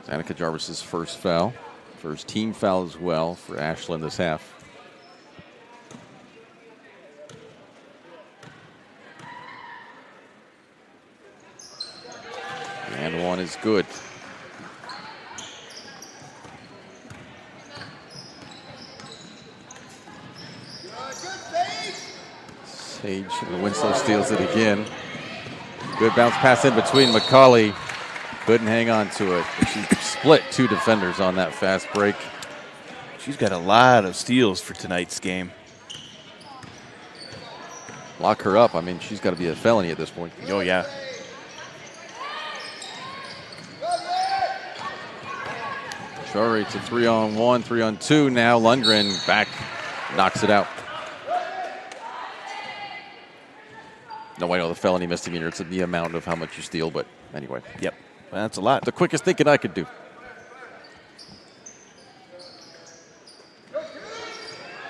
Annika Jarvis's first foul. First team foul as well for Ashland this half. And one is good. Sage, Winslow steals it again. Good bounce pass in between. McCauley couldn't hang on to it. She split 2 defenders on that fast break. She's got a lot of steals for tonight's game. Lock her up. I mean, she's got to be a felony at this point. Oh, yeah. Shari to 3-on-1, 3-on-2 now. Lundgren back, knocks it out. No, I know the felony misdemeanor. It's the amount of how much you steal, but anyway. Yep, that's a lot. The quickest thinking I could do.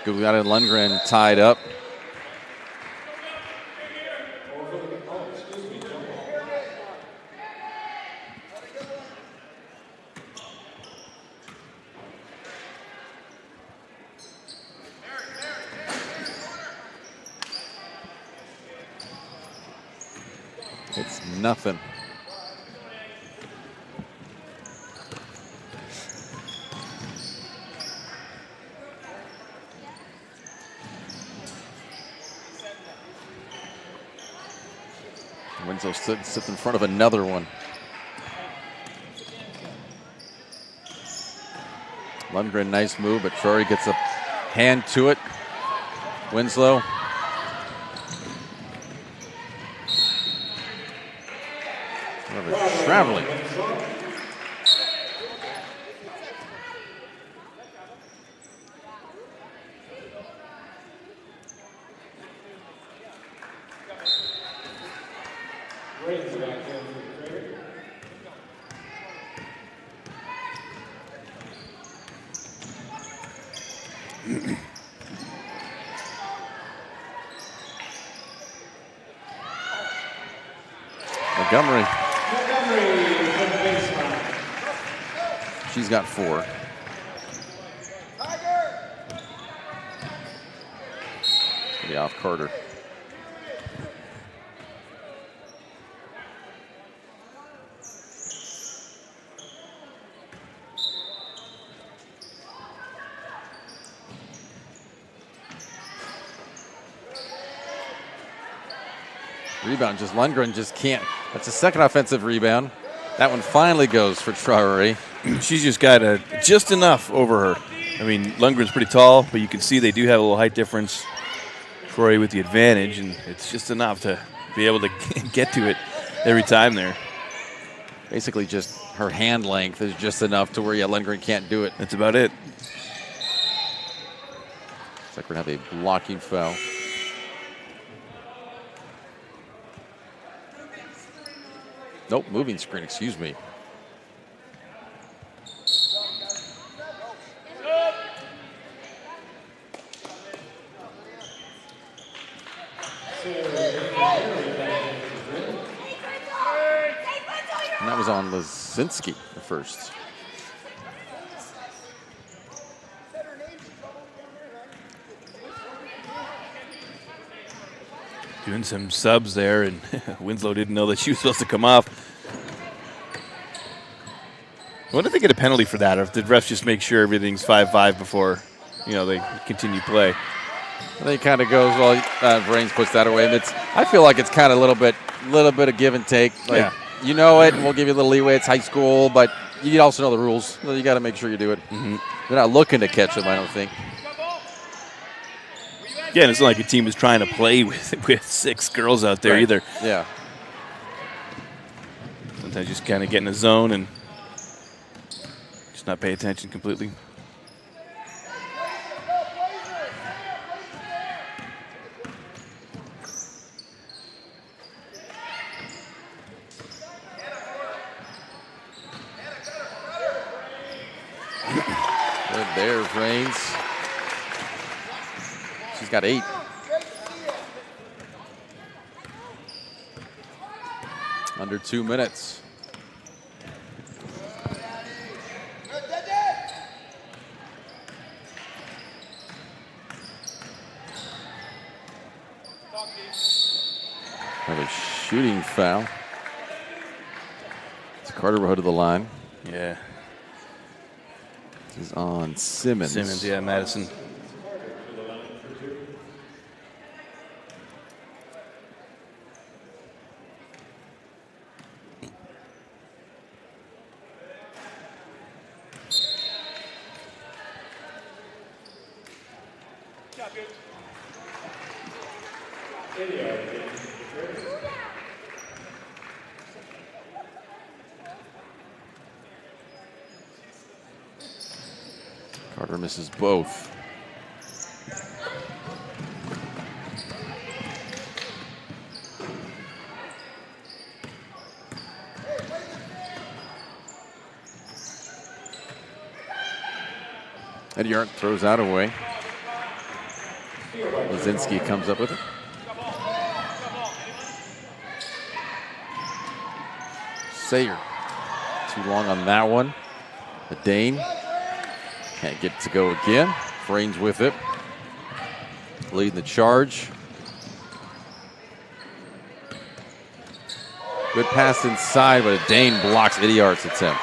Gugliotta and Lundgren tied up. It's nothing. Winslow sits in front of another one. Lundgren, nice move, but Shari gets a hand to it. Winslow. Traveling. Montgomery. She's got 4. Be off Carter. Rebound, just Lundgren just can't. That's a second offensive rebound. That one finally goes for Traore. She's just got just enough over her. I mean, Lundgren's pretty tall, but you can see they do have a little height difference. Traore with the advantage, and it's just enough to be able to get to it every time there. Basically just her hand length is just enough to where, yeah, Lundgren can't do it. That's about it. Looks like we're going to have a blocking foul. Nope, moving screen, excuse me. And that was on Lazinski the first. Doing some subs there, and Winslow didn't know that she was supposed to come off. I wonder if they get a penalty for that, or if the refs just make sure everything's 5-5 before, they continue play. I think it kind of goes, well, Vrains puts that away. I feel like it's kind of a little bit of give and take. Like, yeah. You know it, and we'll give you a little leeway. It's high school, but you also know the rules. So you got to make sure you do it. Mm-hmm. They're not looking to catch them, I don't think. Yeah, and it's not like a team is trying to play with 6 girls out there either. Yeah. Sometimes just kind of get in a zone and just not pay attention completely. Good there, Vrains. She's got 8. Under 2 minutes. Have a shooting foul. It's Carter will go to the line. Yeah. This is on Simmons. Simmons, yeah, Madison. Carter misses both. Idiart throws that away. Lazinski comes up with it. Sayer, too long on that one. The Dane can't get it to go again. Frains with it. Leading the charge. Good pass inside, but a Dane blocks Idiart's attempt.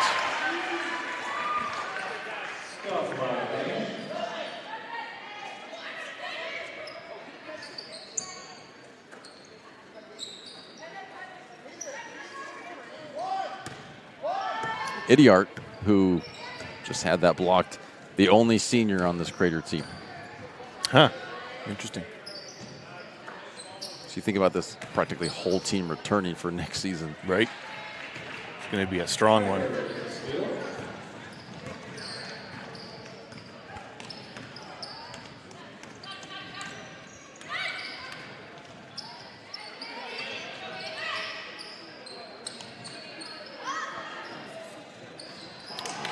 Idiart, who just had that blocked, the only senior on this Crater team. Huh. Interesting. So you think about this practically whole team returning for next season. Right. It's going to be a strong one.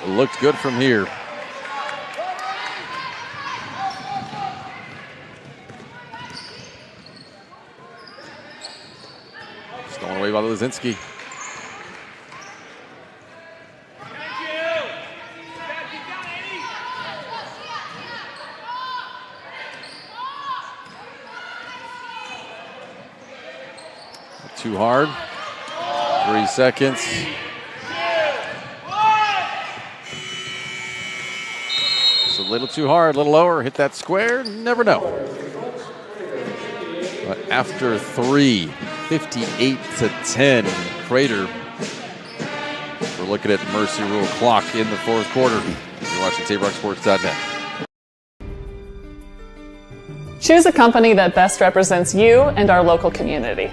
It looked good from here. Stolen away by Lazinski. Too hard. 3 seconds. It's a little too hard, a little lower. Hit that square, never know. But after 3, 58-10, Crater. We're looking at Mercy Rule clock in the fourth quarter. You're watching TapeRockSports.net. Choose a company that best represents you and our local community.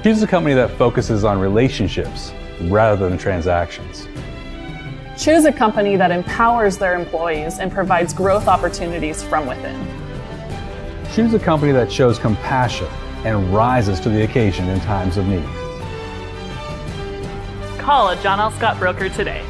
Choose a company that focuses on relationships rather than transactions. Choose a company that empowers their employees and provides growth opportunities from within. Choose a company that shows compassion and rises to the occasion in times of need. Call a John L. Scott broker today.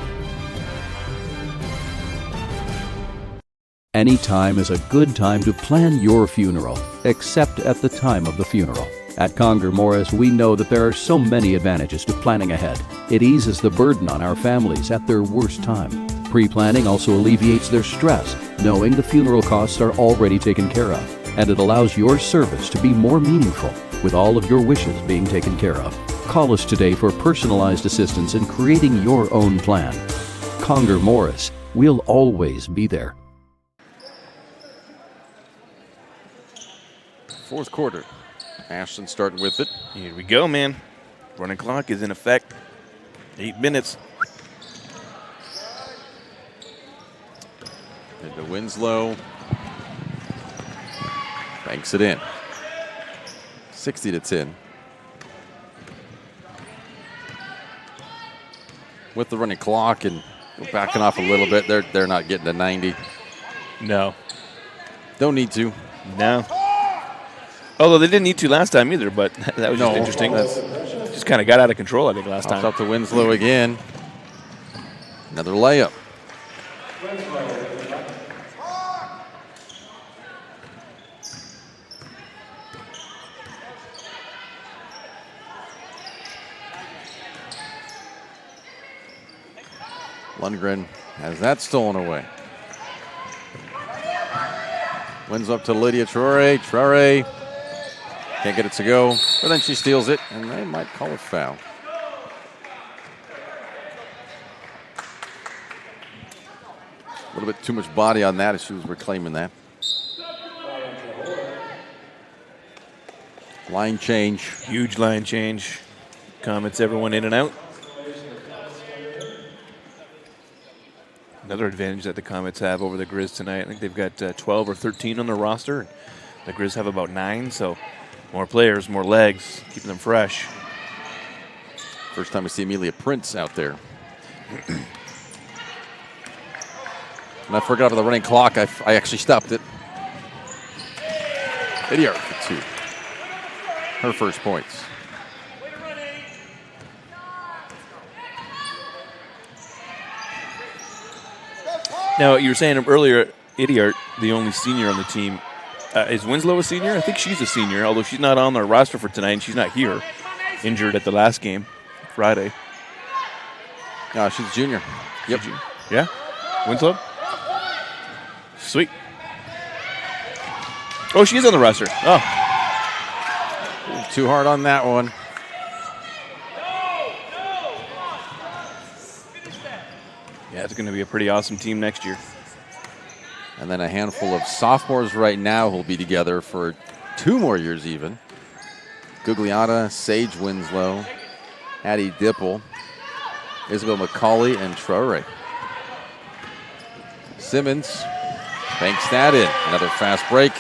Any time is a good time to plan your funeral, except at the time of the funeral. At Conger Morris, we know that there are so many advantages to planning ahead. It eases the burden on our families at their worst time. Pre-planning also alleviates their stress, knowing the funeral costs are already taken care of. And it allows your service to be more meaningful, with all of your wishes being taken care of. Call us today for personalized assistance in creating your own plan. Conger Morris, we'll always be there. Fourth quarter. Ashland starting with it. Here we go, man. Running clock is in effect. 8 minutes. Into Winslow. Banks it in. 60-10. With the running clock and backing off a little bit, they're not getting to 90. No. Don't need to. No. Although they didn't need to last time either, but that was just interesting. Just kind of got out of control, I think, last time. Up to Winslow again. Another layup. Lundgren has that stolen away. Wins up to Lydia Traore. Traore can't get it to go, but then she steals it, and they might call a foul. A little bit too much body on that as she was reclaiming that. Line change. Huge line change. Comets everyone in and out. Another advantage that the Comets have over the Grizz tonight. I think they've got 12 or 13 on their roster. The Grizz have about 9, so more players, more legs, keeping them fresh. First time we see Amelia Prince out there. And I forgot about the running clock. I actually stopped it. Idiart for 2. Her first points. Now, you were saying earlier, Idiart, the only senior on the team. Is Winslow a senior? I think she's a senior, although she's not on our roster for tonight, and she's not here. Injured at the last game, Friday. No, she's a junior. Yep. Yeah? Winslow? Sweet. Oh, she is on the roster. Oh. Too hard on that one. Yeah, it's going to be a pretty awesome team next year. And then a handful of sophomores right now who'll be together for 2 more years even. Gugliotta, Sage Winslow, Addie Dipple, Isabel McCauley, and Traore. Simmons banks that in. Another fast break.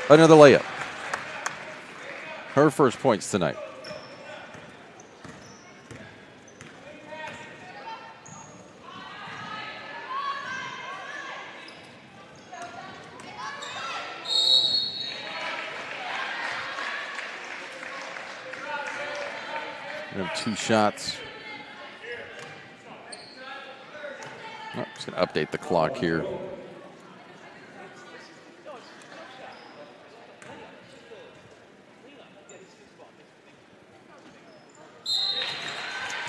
Another layup. Her first points tonight. We have 2 shots. Oh, just going to update the clock here.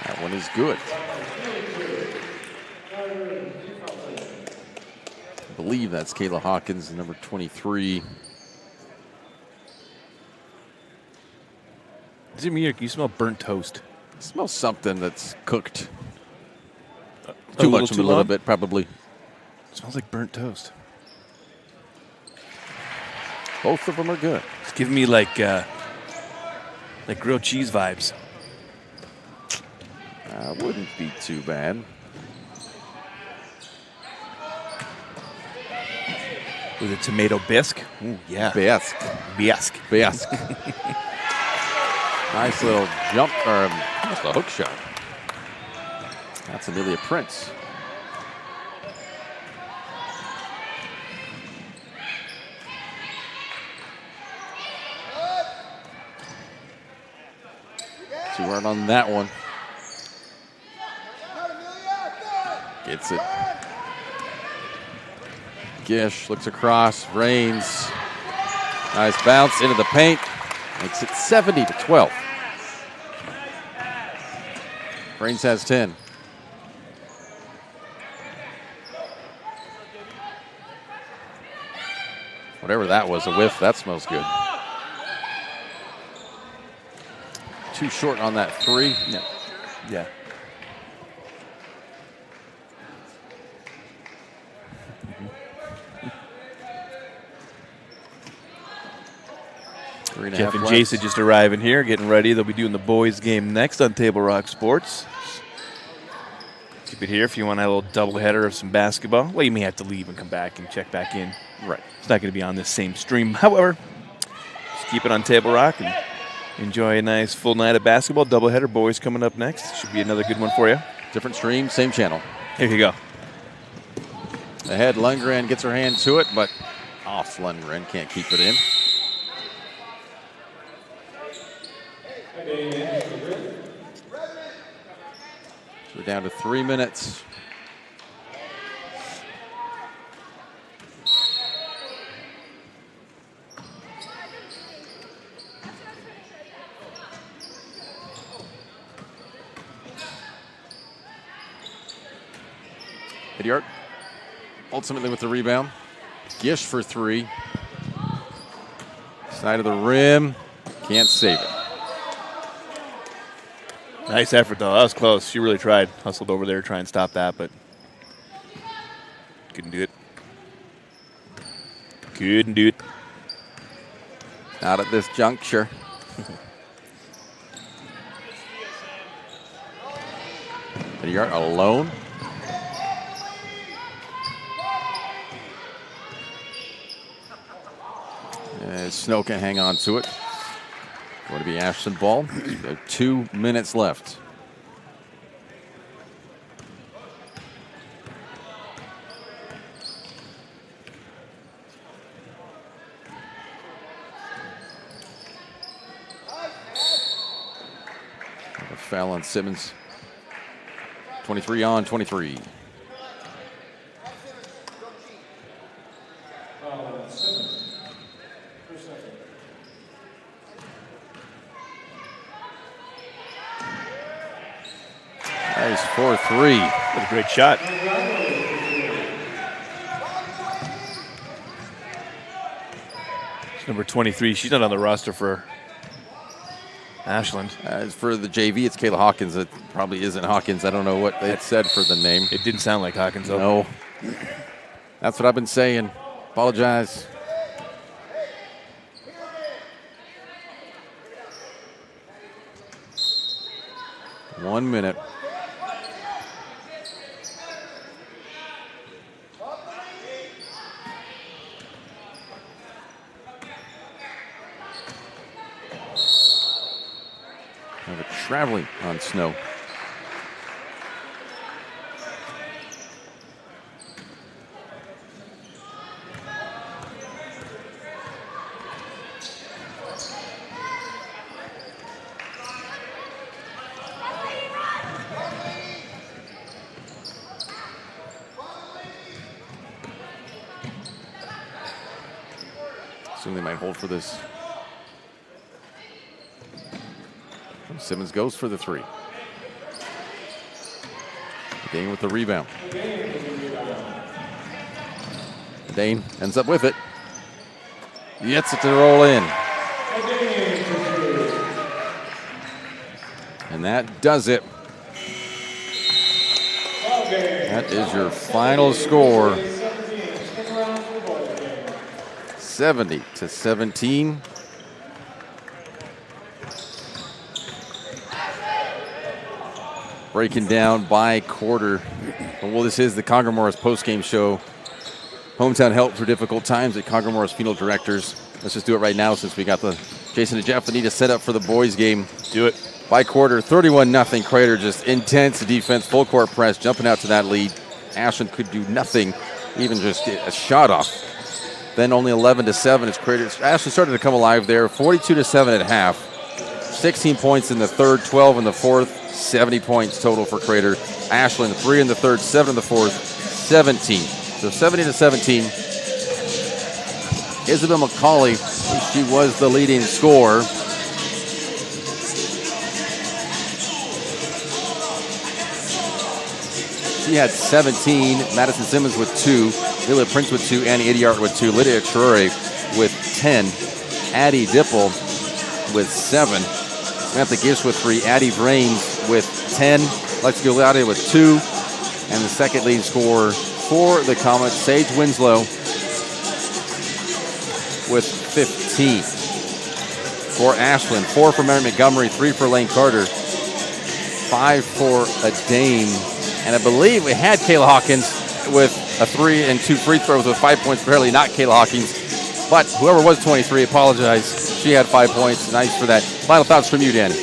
That one is good. I believe that's Kayla Hawkins, number 23. Is it me or you smell burnt toast? I smell something that's cooked. Too much, a little bit, probably. It smells like burnt toast. Both of them are good. It's giving me like grilled cheese vibes. Wouldn't be too bad. With a tomato bisque? Ooh, yeah. Bisque. Bisque. Bisque. Nice little jump, or almost a hook shot. That's Amelia Prince. Too hard on that one. Gets it. Gish looks across, Rains. Nice bounce into the paint. Makes it 70-12. Rains has 10. Whatever that was, a whiff, that smells good. Too short on that 3. No. Yeah. Jeff and Jason just arriving here, getting ready. They'll be doing the boys' game next on Table Rock Sports. Keep it here if you want to have a little doubleheader of some basketball. Well, you may have to leave and come back and check back in. Right. It's not going to be on this same stream. However, just keep it on Table Rock and enjoy a nice full night of basketball. Doubleheader, boys coming up next. Should be another good one for you. Different stream, same channel. Here you go. Ahead, Lundgren gets her hand to it, but off Lundgren, can't keep it in. We're down to 3 minutes. Idiart ultimately with the rebound. Gish for 3. Side of the rim. Can't save it. Nice effort, though. That was close. She really tried. Hustled over there to try and stop that, but couldn't do it. Couldn't do it. Not at this juncture. Idiart alone. As Snow can hang on to it. Going to be Ashland ball. 2 minutes left. A foul on Simmons. 23 on 23. Nice 4-3. What a great shot. It's number 23. She's not on the roster for Ashland. As for the JV, it's Kayla Hawkins. It probably isn't Hawkins. I don't know what they said for the name. It didn't sound like Hawkins, though. No. That's what I've been saying. Apologize. One minute. Have a traveling on Snow. Assume they might hold for this. Simmons goes for the three. Dane with the rebound. Dane ends up with it. Gets it to roll in. And that does it. That is your final score. 70-17. Breaking down by quarter. Well, this is the Congar Morris postgame show. Hometown help through difficult times at Congar Morris Funeral Directors. Let's just do it right now since we got the Jason and Jeff that need to set up for the boys game. Do it. By quarter, 31-0 Crater. Just intense defense, full court press, jumping out to that lead. Ashland could do nothing, even just get a shot off. Then only 11-7 as Crater. Ashland started to come alive there. 42-7 at half. 16 points in the third, 12 in the fourth. 70 points total for Crater. Ashland 3 in the third, 7 in the fourth, 17. So 70-17. Isabel McCauley, she was the leading scorer. She had 17. Madison Simmons with 2. Leila Prince with 2. Annie Idiart with 2. Lydia Traore with 10. Addie Dipple with 7. Samantha Gish with 3. Addie Brains with 10. Lex Giuliani with 2. And the second lead scorer for the Comets, Sage Winslow with 15. For Ashland, 4 for Mary Montgomery, 3 for Lane Carter, 5 for Dane. And I believe we had Kayla Hawkins with a 3 and 2 free throws with 5 points, barely not Kayla Hawkins. But whoever was 23, apologize. She had 5 points. Nice for that. Final thoughts from you, Danny.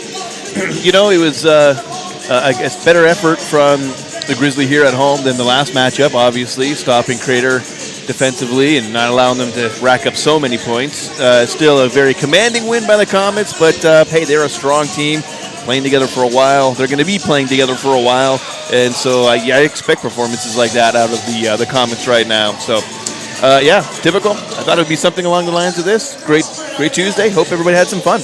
You know, it was, I guess, better effort from the Grizzly here at home than the last matchup, obviously, stopping Crater defensively and not allowing them to rack up so many points. Still a very commanding win by the Comets, but, hey, they're a strong team, playing together for a while. They're going to be playing together for a while, and so I expect performances like that out of the Comets right now. So, yeah, typical. I thought it would be something along the lines of this. Great Tuesday. Hope everybody had some fun.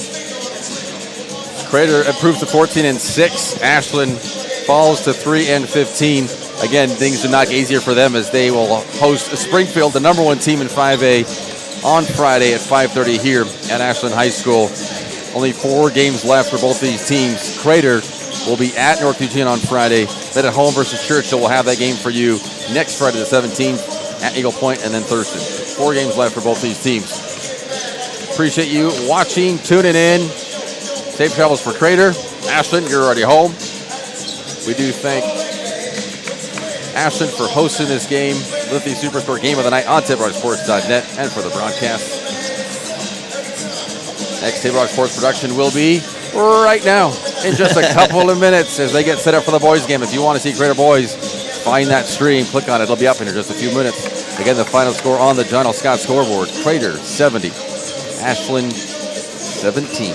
Crater improves to 14-6. Ashland falls to 3-15. Again, things do not get easier for them as they will host Springfield, the number 1 team in 5A, on Friday at 5:30 here at Ashland High School. Only 4 games left for both these teams. Crater will be at North Eugene on Friday. Then at home versus Churchill. We'll have that game for you next Friday the 17th at Eagle Point and then Thurston. 4 games left for both these teams. Appreciate you watching, tuning in. Safe travels for Crater. Ashland, you're already home. We do thank Ashland for hosting this game, Lithia Superstore Game of the Night on TipRockSports.net, and for the broadcast. Next Table Rock Sports production will be right now in just a couple of minutes as they get set up for the boys game. If you want to see Crater boys, find that stream, click on it. It'll be up in just a few minutes. Again, the final score on the John L. Scott scoreboard, Crater 70, Ashland 17.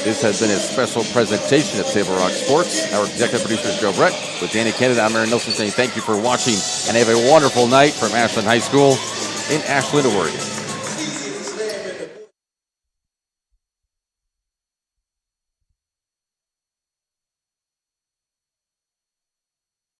This has been a special presentation of Table Rock Sports. Our executive producer is Joe Brett. With Danny Canada, I'm Aaron Nilsson saying thank you for watching and have a wonderful night from Ashland High School in Ashland, Oregon.